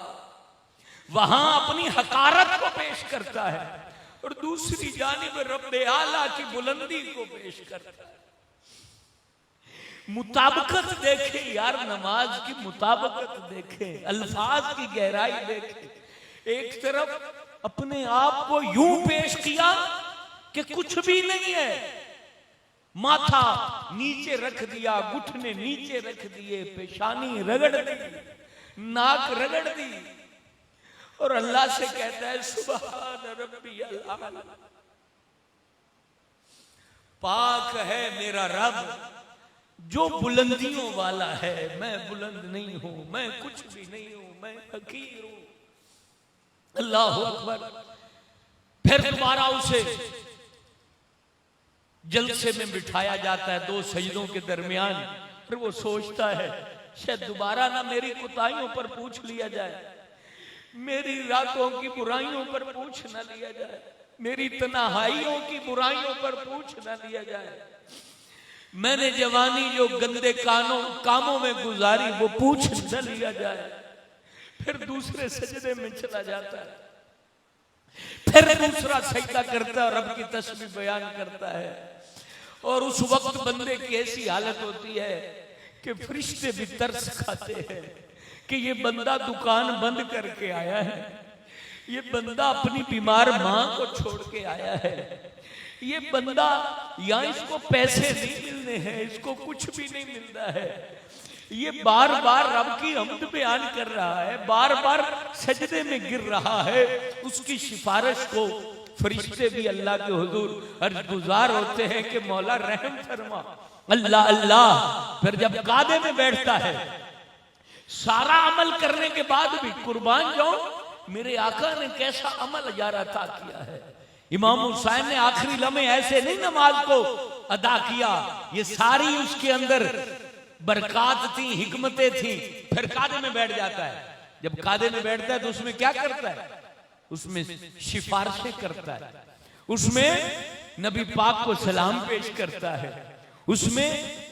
वहां अपनी हकारत को पेश करता है और दूसरी जानिब रब्बे आला की बुलंदी को पेश करता है। मुताबकत देखे यार, नमाज की मुताबकत देखे, अल्फाज की गहराई देखे। एक तरफ अपने आप को यूं पेश किया कि कुछ भी नहीं है, माथा नीचे रख दिया, घुटने नीचे रख दिए, पेशानी रगड़ दी, नाक रगड़ दी और अल्लाह से कहता है सुभान रब्बियल आला, पाक है मेरा रब जो बुलंदियों वाला है, मैं बुलंद नहीं हूं, मैं कुछ भी नहीं हूं, मैं फकीर हूं। अल्लाह अकबर। फिर दोबारा उसे जलसे में बिठाया जाता है 2 सजदों के दरमियान। फिर वो सोचता है शायद दोबारा ना मेरी कुताहियों पर पूछ लिया जाए, मेरी रातों की बुराइयों पर पूछ ना लिया जाए, मेरी तन्हाइयों की बुराइयों पर पूछ ना लिया जाए, मैंने जवानी जो गंदे कामों में गुजारी वो पूछ न लिया जाए। फिर दूसरे सजदे में चला जाता है, फिर दूसरा सजदा करता है, रब की तस्बीह बयान करता है। और उस वक्त बंदे की ऐसी हालत होती है कि फरिश्ते भी तरस खाते हैं कि ये बंदा दुकान बंद करके आया है, ये बंदा अपनी बीमार मां को छोड़ के आया है, ये बंदा या इसको पैसे नहीं मिलने हैं, इसको कुछ भी नहीं मिलता है, ये बार बार रब की हम्द बयान कर रहा है, बार बार सजदे में गिर रहा है। उसकी सिफारिश को फरिश्ते भी अल्लाह के हुजूर अर्ज़गुज़ार होते हैं कि मौला रहम फरमा, अल्लाह अल्लाह। फिर जब कादे में बैठता है, सारा अमल करने के बाद भी कुर्बान जाऊं, मेरे आका ने कैसा अमल जारा अता किया है। इमाम हुसैन ने आखिरी लम्हे ऐसे नहीं नमाज को अदा किया, ये सारी उसके अंदर बरकात थी, हिकमतें थी। फिर कादे में बैठ जाता है, जब कादे में बैठता है तो उसमें क्या करता है, उसमें सिफारिशें करता है, उसमें नबी पाक को सलाम पेश करता है, उसमें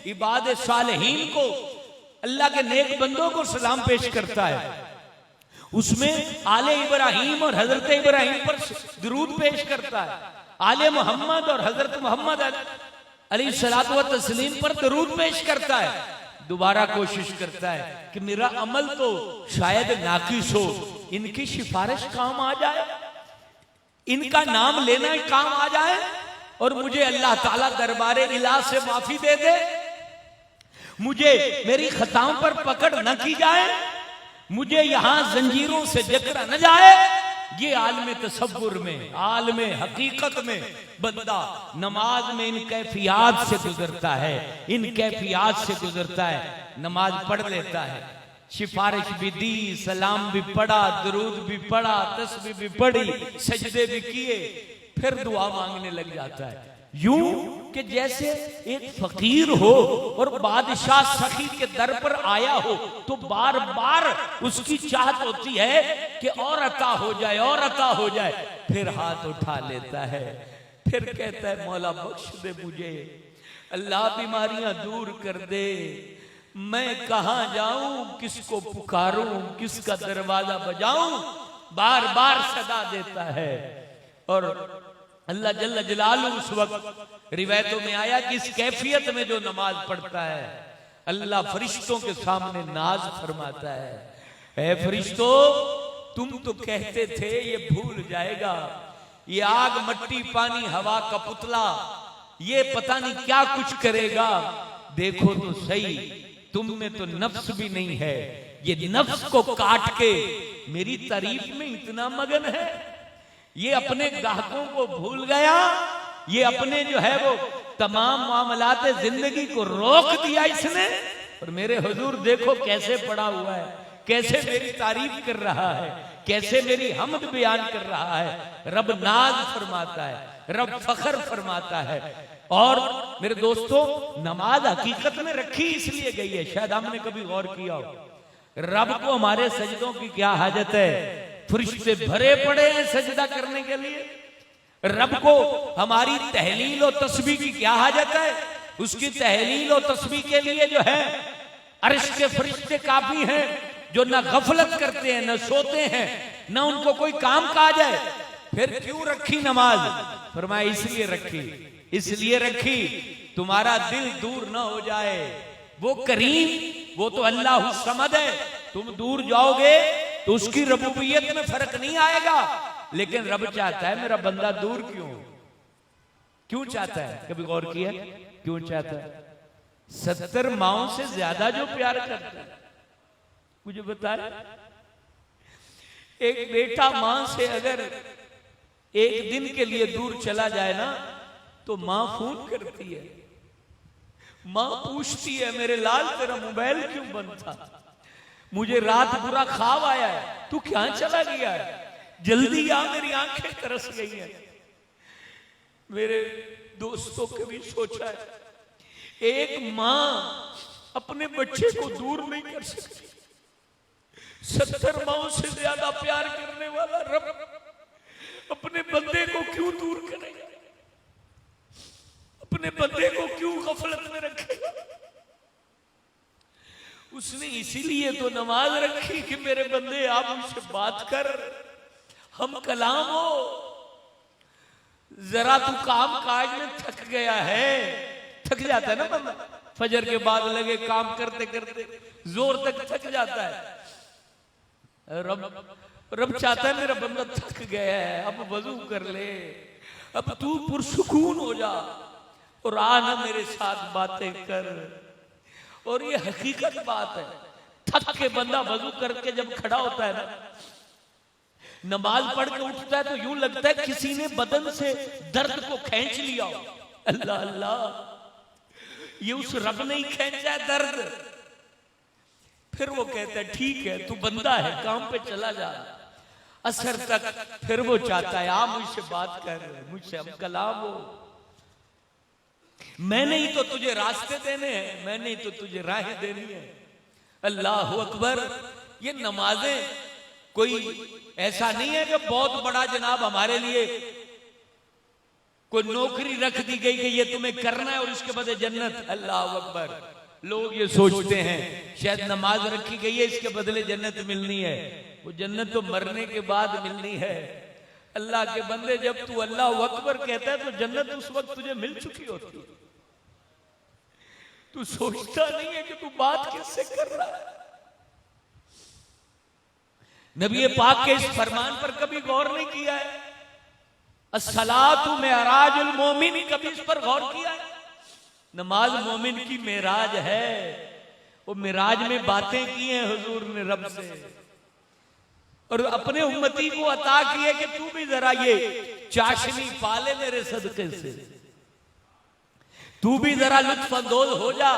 इबाद सालिहीन को, अल्लाह के नेक बंदों को सलाम पेश करता है, उसमें आले इब्राहिम और हजरत इब्राहिम पर दुरूद पेश करता है, आले मोहम्मद और हजरत मोहम्मद अलैहिस्सलातु व तस्लीम पर दुरूद पेश करता है। दोबारा कोशिश करता है कि मेरा अमल तो शायद नाकिस हो, इनकी सिफारिश काम आ जाए, इनका नाम लेना ही काम आ जाए और मुझे अल्लाह ताला दरबारे इलाह से माफी दे दे, मुझे मेरी खताओं पर पकड़ न की जाए, मुझे यहां जंजीरों से जकड़ा न जाए। ये आलम तसव्वुर में, आलम हकीकत में बंदा नमाज में इन कैफियात से गुजरता है, इन कैफियात से गुजरता है, नमाज पढ़ लेता है, सिफारिश भी दी, सलाम भी पढ़ा, दुरूद भी पढ़ा, तस्बीह भी पढ़ी, सजदे भी किए, फिर दुआ मांगने लग जाता है। यूं कि जैसे एक फकीर हो और बादशाह सखी के दर पर आया हो तो बार बार उसकी चाहत होती है कि और अता हो जाए, और अता हो जाए। फिर हाथ उठा लेता है, फिर कहता है मौला बख्श दे मुझे, अल्लाह बीमारियां दूर कर दे, मैं कहां जाऊं, किसको पुकारूं, किसका दरवाजा बजाऊं, बार बार सदा देता है। और अल्लाह जल्ल जलालू उस वक्त रिवायतों में आया कि इस कैफियत में जो नमाज पढ़ता है, अल्लाह फरिश्तों के सामने नाज फरमाता है, ऐ फरिश्तों तुम तो कहते थे ये भूल जाएगा, ये आग मट्टी पानी हवा का पुतला, ये पता नहीं क्या कुछ करेगा, देखो तो सही तुम में तो नफ्स भी नहीं है, ये नफ्स को काट के मेरी तारीफ में इतना मगन है, ये अपने ग्राहकों को भूल गया, ये अपने जो है वो तमाम मामलात जिंदगी को रोक दिया इसने। और मेरे हुजूर देखो कैसे पड़ा हुआ है, कैसे मेरी तारीफ कर रहा है, कैसे मेरी हमद बयान कर रहा है। रब नाज फरमाता है, रब फखर फरमाता है। और मेरे दोस्तों नमाज हकीकत में रखी इसलिए गई है, शायद हमने कभी गौर किया हो, रब को हमारे सजदों की क्या हाजत है, फरिश्ते भरे पड़े हैं सजदा करने के लिए। रब को हमारी तहलील और तस्बीह की क्या हाजत है, उसकी तहलील और तस्बीह के लिए जो है अर्श के फरिश्ते काफी हैं जो न गफलत करते हैं, न सोते हैं, न उनको कोई काम काज है। फिर क्यों रखी नमाज? फरमाया इसलिए रखी तुम्हारा दिल दूर ना हो जाए। वो करीम, वो तो अल्लाह समद है, तुम दूर जाओगे तो उसकी रबूबियत में फर्क नहीं आएगा, लेकिन रब चाहता है मेरा बंदा दूर क्यों चाहता है? कभी गौर किया क्यों चाहता है? 70 माओं से ज्यादा जो प्यार करता है, मुझे बताए। एक बेटा मां से अगर एक दिन के लिए दूर चला जाए ना, तो मां फोन करती है, मां पूछती है मेरे लाल तेरा मोबाइल क्यों बंद था, मुझे रात बुरा ख्वाब आया है, तू क्या चला गया है, जल्दी आ, मेरी आंखें तरस गई हैं। मेरे दोस्तों के भी सोचा है, एक मां अपने बच्चे को दूर नहीं कर सकती। 70 माओं से ज्यादा प्यार करने वाला रब अपने बंदे को क्यों दूर करेगा? अपने बंदे को क्यों गफलत में रखेगा? उसने इसीलिए तो नमाज रखी कि मेरे बंदे आप मुझसे बात कर, हम कलाम हो। जरा तू काम काज में थक गया है, थक जाता है ना बंदा, फजर के बाद लगे काम करते करते जोर तक थक जाता है। रब चाहता है मेरा बंदा थक गया है, अब वजू कर ले, अब तू पुरसुकून हो जा और आ ना मेरे साथ बातें कर। और ये हकीकत बात है, थक के बंदा वजू करके जब खड़ा होता है ना, नमाज पढ़ के उठता है तो यूं लगता है किसी ने बदन से दर्द को खींच लिया। अल्लाह अल्लाह, ये उस रब ने ही खींचा है दर्द। फिर वो कहता है ठीक है तू बंदा है, काम पे चला जा। असर तक फिर वो चाहता है आ मुझसे बात कर, मुझसे हम कलाम हो। मैंने ही तो तुझे रास्ते देने हैं, मैंने ही तो तुझे राहें देनी है। अल्लाह अकबर। ये नमाजें कोई ऐसा नहीं है कि बहुत बड़ा जनाब हमारे लिए कोई नौकरी रख दी गई कि ये तुम्हें करना है और इसके बदले जन्नत। अल्लाह अकबर। लोग ये सोचते हैं शायद नमाज रखी गई है इसके बदले जन्नत मिलनी है। वो जन्नत तो मरने के बाद मिलनी है। अल्लाह के बंदे, जब तू अल्लाह अकबर कहता है तो जन्नत उस वक्त तुझे मिल चुकी होती है। तू सोचता नहीं है कि तू बात किससे कर रहा है। नबी पाक के इस फरमान पर कभी गौर नहीं किया है? अस्सलातु मेराजुल मोमिन, कभी इस पर गौर किया है? नमाज मोमिन की मेराज है। वो मेराज में बातें की हैं हुजूर ने रब से और अपने उम्मती को अता की है कि तू भी जरा ये चाशनी पाले मेरे सदके से, तू भी जरा लुत्फ अंदोज हो जा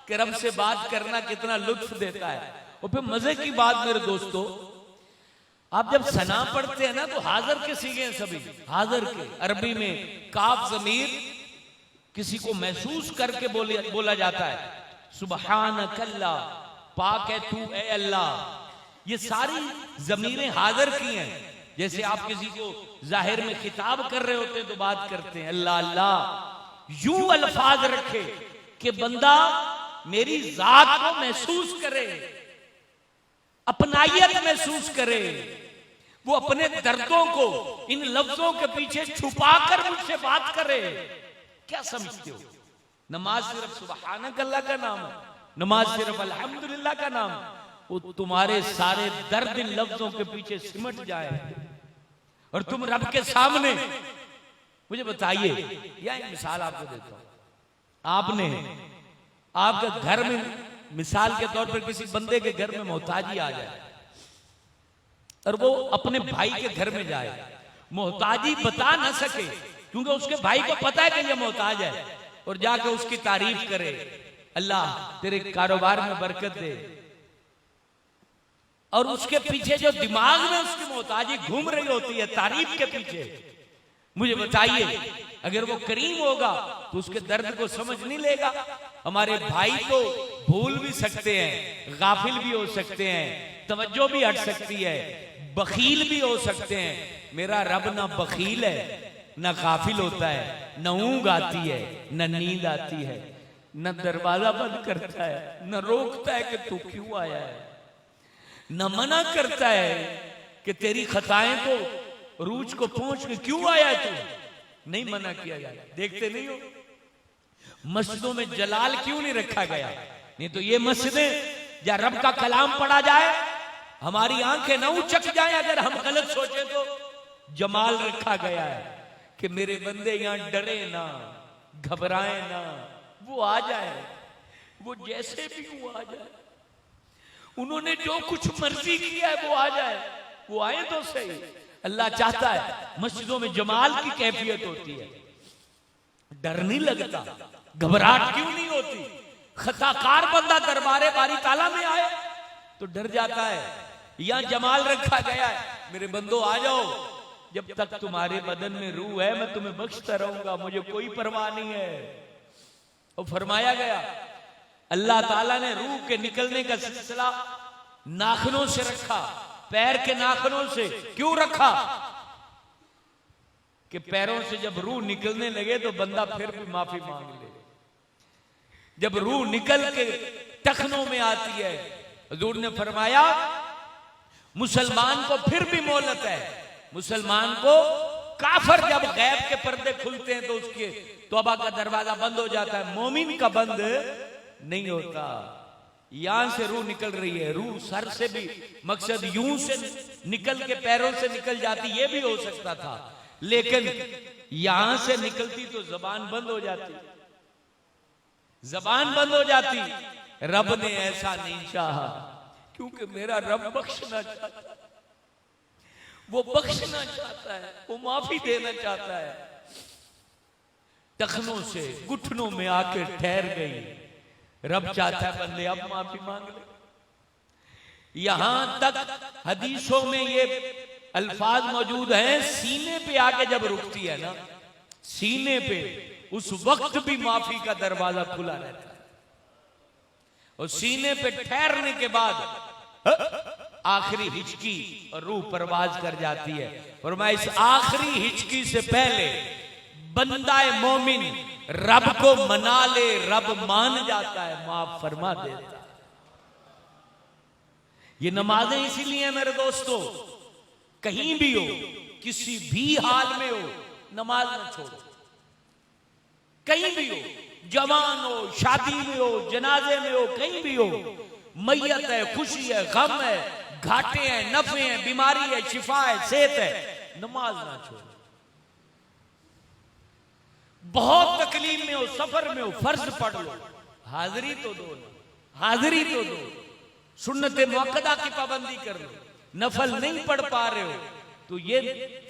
कि रब से बात करना कितना लुत्फ देता है। और फिर मजे की बात मेरे दोस्तों, आप जब सना पढ़ते हैं ना तो हाजिर के सीगे हैं सभी, हाजिर के अरबी में काफ ज़मीर किसी को महसूस करके बोला जाता है। सुबहानकल्ला, पाक है तू ए अल्लाह। ये सारी ज़मीरें हाजिर की हैं। जैसे आप किसी को जाहिर में खिताब कर रहे होते हैं तो बात करते हैं अल्लाह अल्लाह। यूं अल्फाज रखे कि बंदा मेरी जात को महसूस करे, अपनायत महसूस करे। वो अपने दर्दों को इन लफ्जों के पीछे छुपाकर मुझसे बात करे। क्या समझते हो? नमाज सिर्फ सुबहानकल्लाह का नाम है, नमाज सिर्फ अल्हम्दुलिल्लाह का नाम। वो तुम्हारे सारे दर्द इन लफ्जों के पीछे सिमट जाए और तुम रब के सामने। मुझे बताइए, या एक मिसाल आपको देता हूं। आपने आपके घर में मिसाल के तौर पर किसी बंदे के घर में मोहताजी आ जाए और वो अपने भाई के घर में जाए, मोहताजी बता ना सके क्योंकि उसके भाई को पता है कि ये मोहताज है, और जाकर उसकी तारीफ करे, अल्लाह तेरे कारोबार में बरकत दे। और उसके पीछे जो दिमाग में उसकी मोहताजी घूम रही होती है तारीफ के पीछे, मुझे बताइए अगर वो करीम होगा तो उसके दर्द को समझ नहीं लेगा। हमारे भाई तो भूल भी सकते हैं, गाफिल भी हो सकते हैं, तवज्जो भी हट सकती है, बखील भी हो सकते हैं। मेरा रब ना बखील है, ना गाफिल होता है, न ऊंघ आती है, न नींद आती है। न दरवाजा बंद करता है, न रोकता है कि तू क्यों आया है, न मना करता है कि तेरी खताएं तो रूज को पहुंच के क्यों आया है तू, नहीं मना किया जाए। देखते नहीं हो मस्जिदों में जलाल क्यों नहीं रखा गया? नहीं तो ये मस्जिदें या रब का कलाम पढ़ा जाए, हमारी आंखें न उचक जाए अगर हम गलत सोचे तो जमाल रखा गया है कि मेरे बंदे यहां डरे ना, घबराए ना, वो आ जाए, वो जैसे भी वो आ जाए, उन्होंने जो कुछ मर्जी किया है वो आ जाए, वो आए तो सही। अल्लाह चाहता है मस्जिदों में जमाल की कैफियत होती है, डर नहीं लगता, घबराहट क्यों नहीं होती? खताकार बंदा दरबारे बारी ताला में आए तो डर जाता है। यहां जमाल रखा गया है, मेरे बंदो आ जाओ, जब तक तुम्हारे बदन में रूह है मैं तुम्हें बख्शता रहूंगा, मुझे कोई परवाह नहीं है। और फरमाया गया अल्लाह ताला ने रूह के निकलने का सिलसिला नाखूनों से रखा, पैर के नाखूनों से। क्यों रखा? कि पैरों से जब रूह निकलने लगे तो बंदा फिर भी माफी मांग ले। जब रूह निकल के टखनों में आती है, हुजूर ने फरमाया मुसलमान को फिर भी मोहलत है। मुसलमान को, काफिर जब गैब के पर्दे खुलते हैं तो उसके तौबा का दरवाजा बंद हो जाता है, मोमिन का बंद नहीं होता। यहां से रूह निकल रही है, रूह सर से भी, मकसद यूं से निकल के पैरों से निकल जाती, ये भी हो सकता था, लेकिन यहां से निकलती तो जबान बंद हो जाती, जबान बंद हो जाती। रब ने ऐसा नहीं चाहा, क्योंकि मेरा रब बख्शना चाहता है, वो बख्शना चाहता है, वो माफी देना चाहता है। टखनों से घुटनों में आके ठहर गई, रब चाहता है बंदे अब माफी मांग ले। यहां तक हदीसों में ये अल्फाज मौजूद हैं, सीने पे आके जब रुकती है ना, सीने पे, उस वक्त भी माफी का दरवाजा खुला रहता है। और सीने पे ठहरने के बाद आखिरी हिचकी और रूह परवाज कर जाती है। और मैं इस आखिरी हिचकी से पहले बंदाए मोमिन रब को मना ले, रब मान जाता है, माफ फरमा देता है। ये नमाजें इसीलिए मेरे दोस्तों, कहीं भी हो, किसी भी हाल में हो, नमाज न छोड़ो। कहीं भी हो, जवान हो, शादी में हो, जनाजे में हो, कहीं भी हो, मैयत है, खुशी है, गम है, घाटे हैं, नफे हैं, बीमारी है, शिफा है, सेहत है, नमाज ना छोड़ो। बहुत तकलीफ में हो, सफर में हो, फर्ज पढ़ लो, हाजिरी तो दो, हाजिरी तो दो, सुन्नत मुअक्कदा की पाबंदी कर लो। नफल नहीं पढ़ पा रहे हो तो ये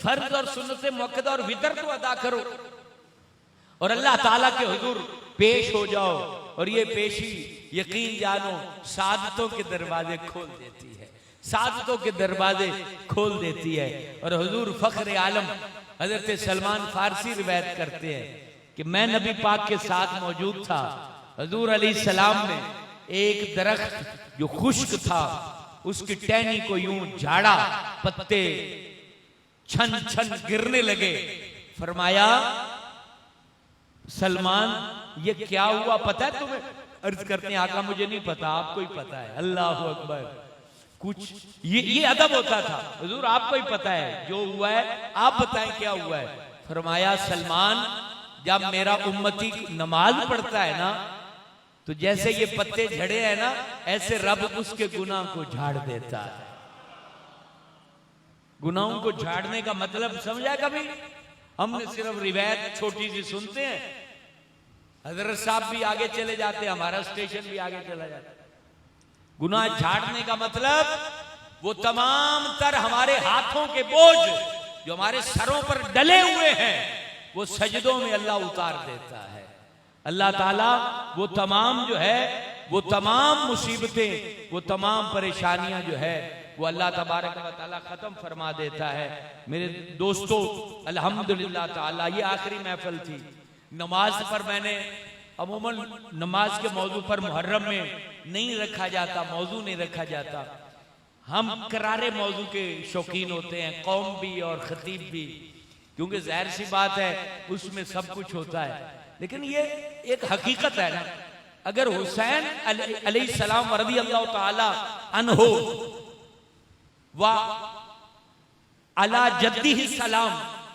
फर्ज और सुन्नत मुअक्कदा और वितर तो अदा करो और अल्लाह ताला के हुजूर पेश हो जाओ। और ये पेशी यकीन जानो सादतों के दरवाजे खोल देती है, सादतों के दरवाजे खोल देती है। और हुजूर फख्र आलम हजरत सलमान फारसी रिवायत करते हैं कि मैं नबी पाक के साथ मौजूद था। हुजूर अलैहिस्सलाम ने एक दरख्त जो खुश्क था उसकी टहनी को यूं झाड़ा, पत्ते छन छन गिरने लगे। फरमाया सलमान ये क्या हुआ पता है तुम्हें? अर्ज करते हैं आका मुझे नहीं पता, आपको ही पता है। अल्लाह अकबर। कुछ ये अदब होता था, हुजूर आपको ही पता है जो हुआ है, आप बताएं क्या हुआ है। फरमाया सलमान जब मेरा उम्मती नमाज पढ़ता है ना तो जैसे ये पत्ते झड़े हैं ना, ऐसे रब उसके गुनाह को झाड़ देता है। गुनाहों को झाड़ने का मतलब समझा कभी? हमने सिर्फ रिवायत छोटी सी सुनते हैं, हजरत साहब भी आगे चले जाते, हमारा स्टेशन भी आगे चला जाता। गुनाह झाड़ने का मतलब वो तमाम तर हमारे हाथों के बोझ जो हमारे सरों पर डले हुए हैं वो सजदों में अल्लाह उतार देता है। अल्लाह ताला वो तमाम जो है, वो तमाम मुसीबतें, वो तमाम परेशानियां जो है वो अल्लाह तबारक व तआला खत्म फरमा देता है। मेरे दोस्तों अल्हम्दुलिल्लाह ताला ये आखिरी महफिल थी। नमाज पर मैंने अमूमन नमाज के मौजू पर मुहर्रम में नहीं रखा जाता, मौजू नहीं रखा जाता। हम करारे मौजू के शौकीन होते हैं, कौम भी और खतीब भी, क्योंकि जाहिर सी बात है उसमें सब कुछ होता है। लेकिन ये एक हकीकत है ना, अगर हुसैन अलैहिस्सलाम रज़ियल्लाहु ताला अन्हो व अला जद्दीही सलाम,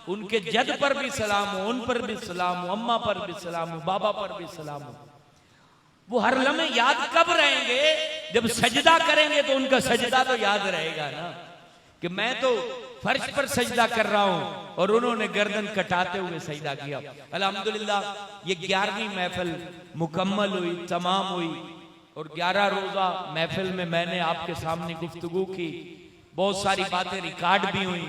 उनके जद पर भी सलाम हो, उन पर भी सलाम हो, अम्मा पर भी सलाम हो, बाबा पर भी सलाम हो, वो हर लम्हे याद कब रहेंगे? जब सजदा करेंगे तो उनका सजदा तो याद रहेगा ना, कि मैं तो फर्श पर सजदा कर रहा हूं और उन्होंने गर्दन कटाते हुए सजदा किया। अल्हम्दुलिल्लाह ये 11वीं महफिल मुकम्मल हुई, तमाम हुई, और 11 रोजा महफिल में मैंने आपके सामने गुफ्तगू की, बहुत सारी बातें रिकॉर्ड भी हुई,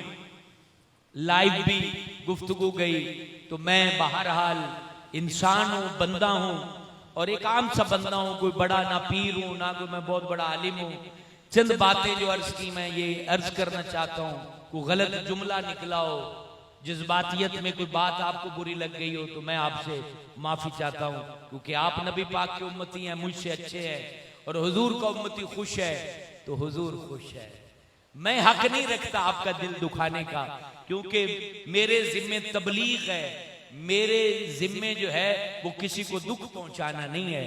लाइव भी गुफ्तगू गई। तो मैं बहरहाल इंसान हूं, बंदा हूं, और एक आम सा बंदा हूं, कोई बड़ा ना पीर हूं ना कोई मैं बहुत बड़ा आलिम हूं। चंद बातें जो अर्ज की मैं ये अर्ज करना चाहता हूं, कोई गलत जुमला निकला हो, जज्बातियत में कोई बात आपको बुरी लग गई हो तो मैं आपसे माफी चाहता हूं, क्योंकि आप नबी पाक के उम्मती हैं, मुझसे अच्छे हैं, और हुजूर का उम्मती खुश है तो हुजूर खुश है। मैं हक नहीं रखता आपका दिल दुखाने का, क्योंकि मेरे जिम्मे तबलीग है, मेरे जिम्मे जो है वो किसी को दुख पहुंचाना नहीं है।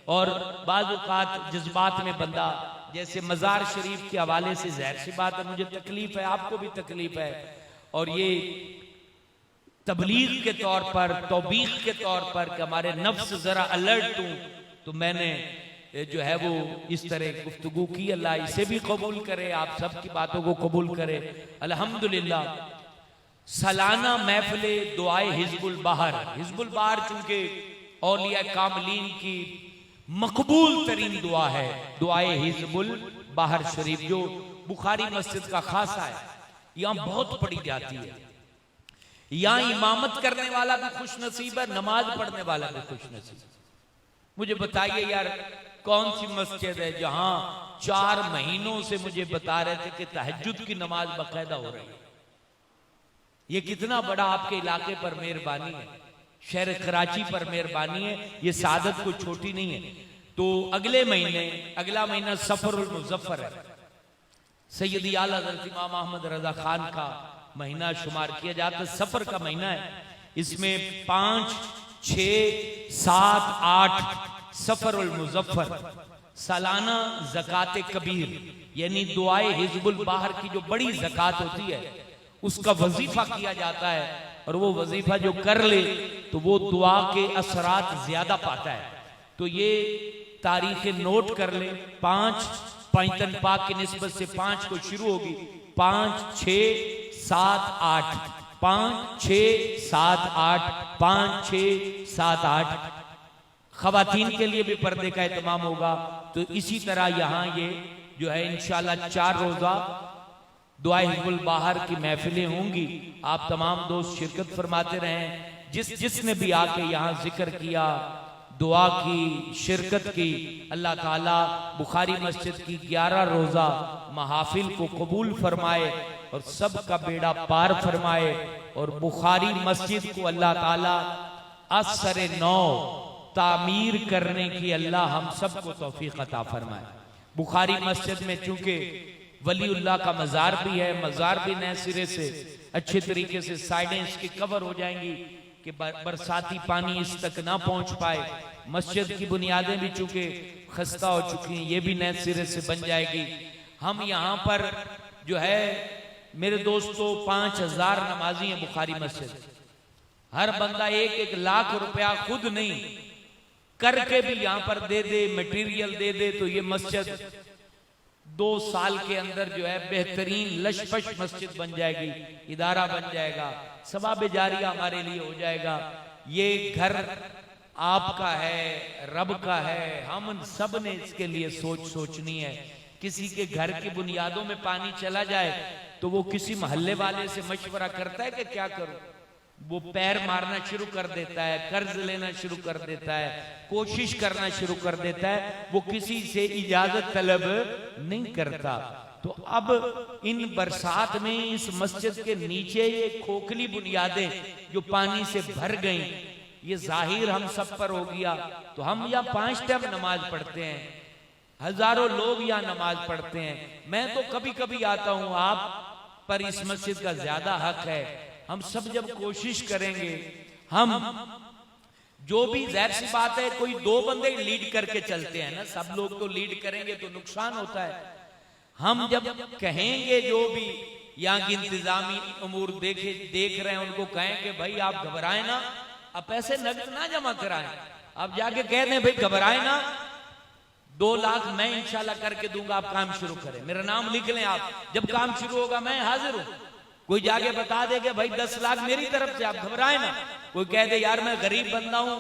और बाज़ औक़ात जज्बात में बंदा, जैसे मज़ार शरीफ के हवाले से ज़ाहिर सी बात है मुझे तकलीफ है, आपको भी तकलीफ है, और ये तबलीग के तौर पर, तौबीख के तौर पर कि हमारे नफ्स जरा अलर्ट हूं, तो मैंने जो है वो इस तरह गुफ्तगू की। अल्लाह इसे भी कबूल करे, आप सब की बातों को कबूल करे। अल्हम्दुलिल्लाह सालाना महफिले दुआए हिज़्बुल बाहर, हिज़्बुल बाहर चूंकि औलिया कामिलीन की मकबूल तरीन दुआ है, दुआए हिज़्बुल बाहर शरीफ जो बुखारी मस्जिद का खासा है, यहां बहुत पढ़ी जाती है। यहां इमामत करने वाला भी खुश नसीब है, नमाज पढ़ने वाला भी खुश नसीब। मुझे बताइए यार, कौन सी मस्जिद है जहां 4 महीनों से मुझे बता रहे थे कि तहज्जुद की नमाज बाकायदा हो रही है? ये कितना बड़ा आपके इलाके पर मेहरबानी है, शहर कराची पर मेहरबानी है, ये सादत कोई छोटी नहीं है। तो अगले महीने, अगला महीना सफरुल मुज़फ्फर है, सैयदी आला हज़रत इमाम अहमद रज़ा खान का महीना शुमार किया जाता है, सफर का महीना है। इसमें 5, 6, 7, 8 सफरुल मुज़फ्फर सालाना ज़कात कबीर यानी दुआए हिज़्बुल बाहर की जो बड़ी ज़कात होती है उसका वजीफा किया जाता है, और वो वजीफा जो कर ले तो वो दुआ के असरात ज्यादा पाता है। तो ये तारीख नोट कर ले, 5 पैतन पाक की निस्बत से 5 को शुरू होगी, 5, 6, 7, 8, 5, 6, 7, 8, 5, 6, 7, 8। खवातीन के लिए भी पर्दे का एहतमाम होगा। तो इसी तरह यहाँ ये जो है इंशाल्लाह 4 रोजा दुआए हिज़्बुल बाहर की महफिलें होंगी। आप तमाम दोस्त शिरकत फरमाते रहें। जिसने भी आके यहाँ जिक्र किया, दुआ की, शिरकत की, अल्लाह ताला बुखारी मस्जिद की 11 रोजा महाफिल को कबूल फरमाए और सबका बेड़ा पार फरमाए, और बुखारी मस्जिद को अल्लाह ताला असरे नौ तामीर करने की अल्लाह हम सबको तौफीक अता फरमाए। बुखारी मस्जिद में चूंकि वलीउल्लाह का मज़ार भी है, मज़ार भी नए सिरे से अच्छे तरीके से साइडें इसकी कवर हो जाएंगी कि बरसाती पानी इस तक ना पहुंच पाए। मस्जिद की बुनियादें भी चूंकि खस्ता हो चुकी हैं, ये भी नए सिरे से बन जाएगी। हम यहाँ पर जो है मेरे दोस्तों 5000 नमाजी हैं बुखारी मस्जिद। हर बंदा 1-1 लाख रुपया खुद नहीं करके भी यहाँ पर दे दे, मटेरियल दे दे, तो ये मस्जिद 2 साल के अंदर जो है बेहतरीन लशपश मस्जिद बन जाएगी, इदारा बन जाएगा, सवाब जारिया हमारे लिए हो जाएगा। ये घर आपका है, रब का है, हम सब ने इसके लिए सोचनी है। किसी के घर की बुनियादों में पानी चला जाए तो वो किसी मोहल्ले वाले से मशवरा करता है कि क्या करूं, वो पैर मारना शुरू कर देता है, कर्ज लेना शुरू कर देता है, कोशिश करना शुरू कर देता है, वो किसी से इजाजत तलब नहीं करता। तो अब इन बरसात में इस मस्जिद के नीचे ये खोखली बुनियादें जो पानी से भर गई, ये जाहिर हम सब पर हो गया। तो हम यहाँ 5 टाइम नमाज पढ़ते हैं, हजारों लोग यहाँ नमाज पढ़ते हैं। मैं तो कभी कभी आता हूँ, आप पर इस मस्जिद का ज्यादा हक है। हम सब जब कोशिश करेंगे, हम जो भी जाहिर सी बात है, कोई दो बंदे लीड करके चलते हैं ना, सब लोग तो लीड करेंगे तो नुकसान होता है। हम जब कहेंगे, जो भी यहाँ की इंतजामी उमूर देख रहे हैं, उनको कहें कि भाई आप घबराएं ना, आप पैसे नकद ना जमा कराएं, आप जाके कह दें भाई घबराएं ना, 2 लाख मैं इंशाल्लाह करके दूंगा, आप काम शुरू करें, मेरा नाम लिख लें आप, जब काम शुरू होगा मैं हाजिर हूं। कोई जाके बता दे कि भाई 10 लाख मेरी तरफ से, आप घबराएं ना। कोई कह दे यार मैं गरीब बंदा हूं,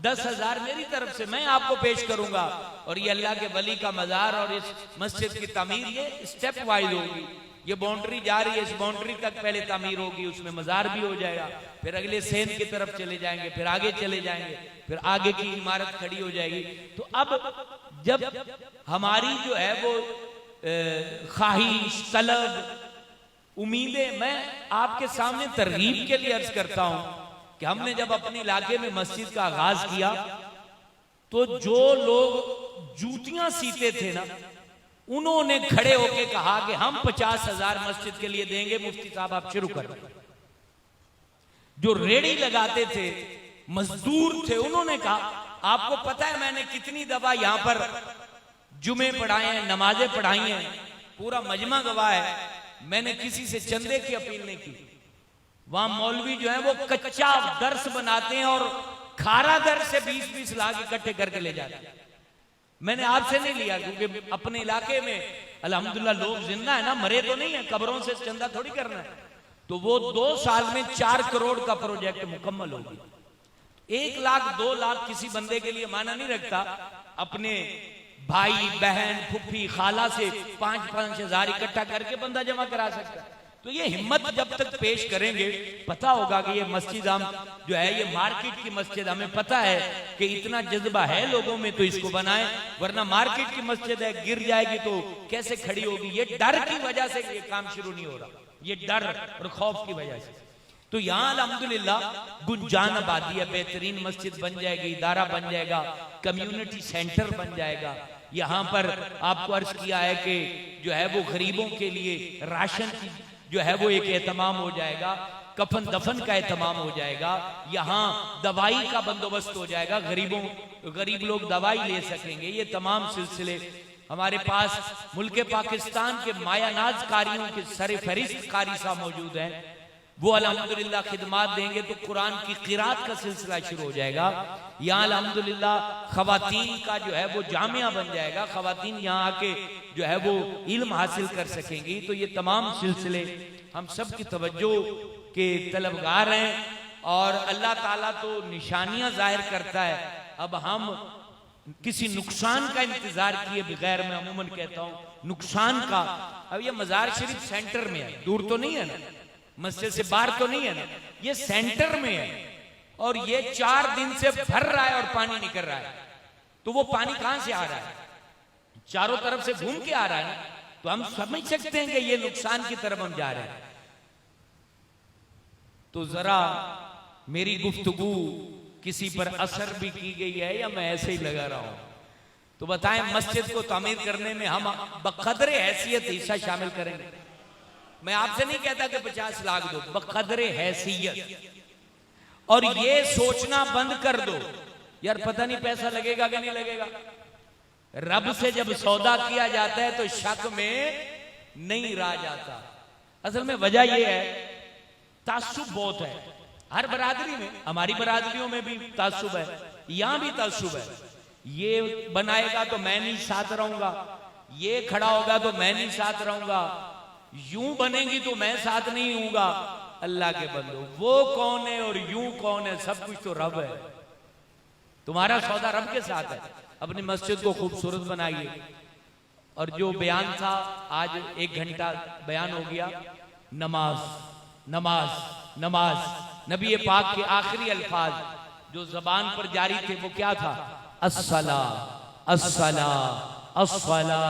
10,000 मेरी तरफ से मैं आपको पेश करूंगा, और ये अल्लाह के वली का मजार और इस मस्जिद की तामीर ये स्टेप वाइज होगी। ये बाउंड्री जा रही है, इस बाउंड्री तक पहले तामीर होगी, उसमें मजार भी हो जाएगा, फिर अगले सेन की तरफ चले जाएंगे, फिर आगे चले जाएंगे, फिर आगे की इमारत खड़ी हो जाएगी। तो अब जब हमारी जो है वो ख्वाहिश, तलब, उम्मीदें, मैं आपके सामने तरगीब के लिए अर्ज करता हूं कि हमने जब अपने इलाके में मस्जिद का आगाज किया तो जो लोग जूतियां सीते थे ना, उन्होंने खड़े होके कहा कि हम 50,000 मस्जिद के लिए देंगे, मुफ्ती साहब आप शुरू करें। जो रेड़ी लगाते थे, मजदूर थे, उन्होंने कहा आपको पता है मैंने कितनी दफा यहां पर जुमे पढ़ाए हैं, नमाजें पढ़ाई हैं, पूरा मजमा गवाह है, मैंने किसी से चंदे की अपील नहीं की। वहां मौलवी जो है वो कच्चा दर्स बनाते हैं और खारा दर्स से 20-20 लाख इकट्ठे करके ले जाते हैं। मैंने आपसे नहीं लिया, क्योंकि अपने इलाके में अल्हम्दुलिल्लाह लोग जिंदा है ना, मरे तो नहीं है, कब्रों से चंदा थोड़ी करना है। तो वो 2 साल में 4 करोड़ का प्रोजेक्ट मुकम्मल हो गया। 1 लाख 2 लाख किसी बंदे के लिए माना नहीं रखता। अपने भाई बहन फुफ्फी खाला से 5-5 हजार इकट्ठा करके बंदा जमा करा सकता है। तो ये हिम्मत जब तक पेश करेंगे, पता होगा कि ये मस्जिद हम जो है ये मार्केट की मस्जिद, हमें पता है कि इतना जज्बा है लोगों में तो इसको बनाएं, वरना मार्केट की मस्जिद है, गिर जाएगी तो कैसे खड़ी होगी। ये डर की वजह से ये काम शुरू नहीं हो रहा, ये डर और खौफ की वजह से। तो यहाँ अल्हम्दुलिल्लाह गुंजान आबादी है, बेहतरीन मस्जिद बन जाएगी, इदारा बन जाएगा, कम्युनिटी सेंटर बन जाएगा। यहाँ पर आपको अर्ज किया है कि जो है वो गरीबों के लिए राशन की जो है वो एक एहतमाम हो जाएगा, कफन दफन का एहतमाम हो जाएगा, यहाँ दवाई का बंदोबस्त हो जाएगा, गरीब लोग दवाई ले सकेंगे। ये तमाम सिलसिले हमारे पास मुल्क पाकिस्तान के मायानाज कारियों के सर फहरिस्त कारी साहब मौजूद हैं, वो अल्हम्दुलिल्लाह खिदमात देंगे तो कुरान की क़िरात का सिलसिला शुरू हो जाएगा। यहाँ अल्हम्दुलिल्लाह खवातीन का जो है वो जामिया बन जाएगा, खवातीन यहाँ आके जो है वो इल्म हासिल कर सकेंगी। तो ये तमाम सिलसिले हम सब की तवज्जो के तलबगार हैं, और अल्लाह ताला तो निशानियां जाहिर करता है। अब हम किसी नुकसान का इंतजार किए बगैर, मैं अमूमन कहता हूँ नुकसान का, अब ये मजार शरीफ सेंटर में है, दूर तो नहीं है ना, मस्जिद से बाहर तो नहीं है ना, ये सेंटर में है, और ये 4 दिन से भर रहा है और पानी निकल रहा है। तो वो पानी कहां से आ रहा है? चारों तरफ से घूम के आ रहा है ना, तो हम समझ सकते हैं कि ये नुकसान की तरफ हम जा रहे हैं। तो जरा मेरी गुफ्तगू किसी पर असर भी की गई है या मैं ऐसे ही लगा रहा हूं, तो बताएं मस्जिद को तामीर करने में हम बकदरे हैसियत हिस्सा शामिल करेंगे। मैं आपसे नहीं कहता कि 50 लाख दो, बकदरे हैसियत। और ये सोचना बंद कर दो यार पता नहीं पैसा लगेगा कि नहीं लगेगा। रब से जब सौदा किया जाता है तो शक में नहीं रहा जाता। असल में वजह यह है, तासुब बहुत है हर बरादरी में, हमारी बरादरियों में भी तासुब है, यहां भी तासुब है। ये बनाएगा तो मैं नहीं साथ रहूंगा, ये खड़ा होगा तो मैं नहीं साथ रहूंगा, यूं बनेगी तो मैं साथ नहीं हूंगा। अल्लाह के बंदो, वो कौन है और यूं कौन है? सब कुछ तो रब है। तुम्हारा सौदा रब के साथ है। अपनी मस्जिद को खूबसूरत बनाइए। और जो बयान था आज 1 घंटा बयान हो गया, नमाज नमाज नमाज। नबी पाक के आखिरी अल्फाज जो जबान पर जारी थे वो क्या था? अस्सला अस्सला अस्सला,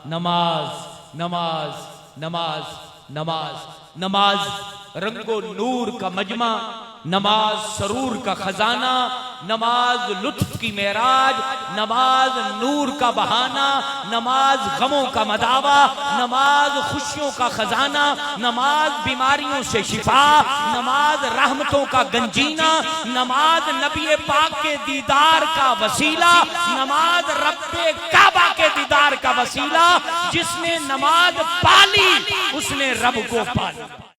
नमाज नमाज नमाज नमाज नमाज। रंगो नूर का मजमा, नमाज सरूर का खजाना, नमाज लुत्फ की मेराज, नमाज नूर का बहाना, नमाज गमों का मदावा, नमाज खुशियों का खजाना, नमाज बीमारियों से शिफा, नमाज रहमतों का गंजीना, नमाज नबी पाक के दीदार का वसीला, नमाज रब्बे काबा के दीदार का वसीला। जिसने नमाज पाली उसने रब को पाला।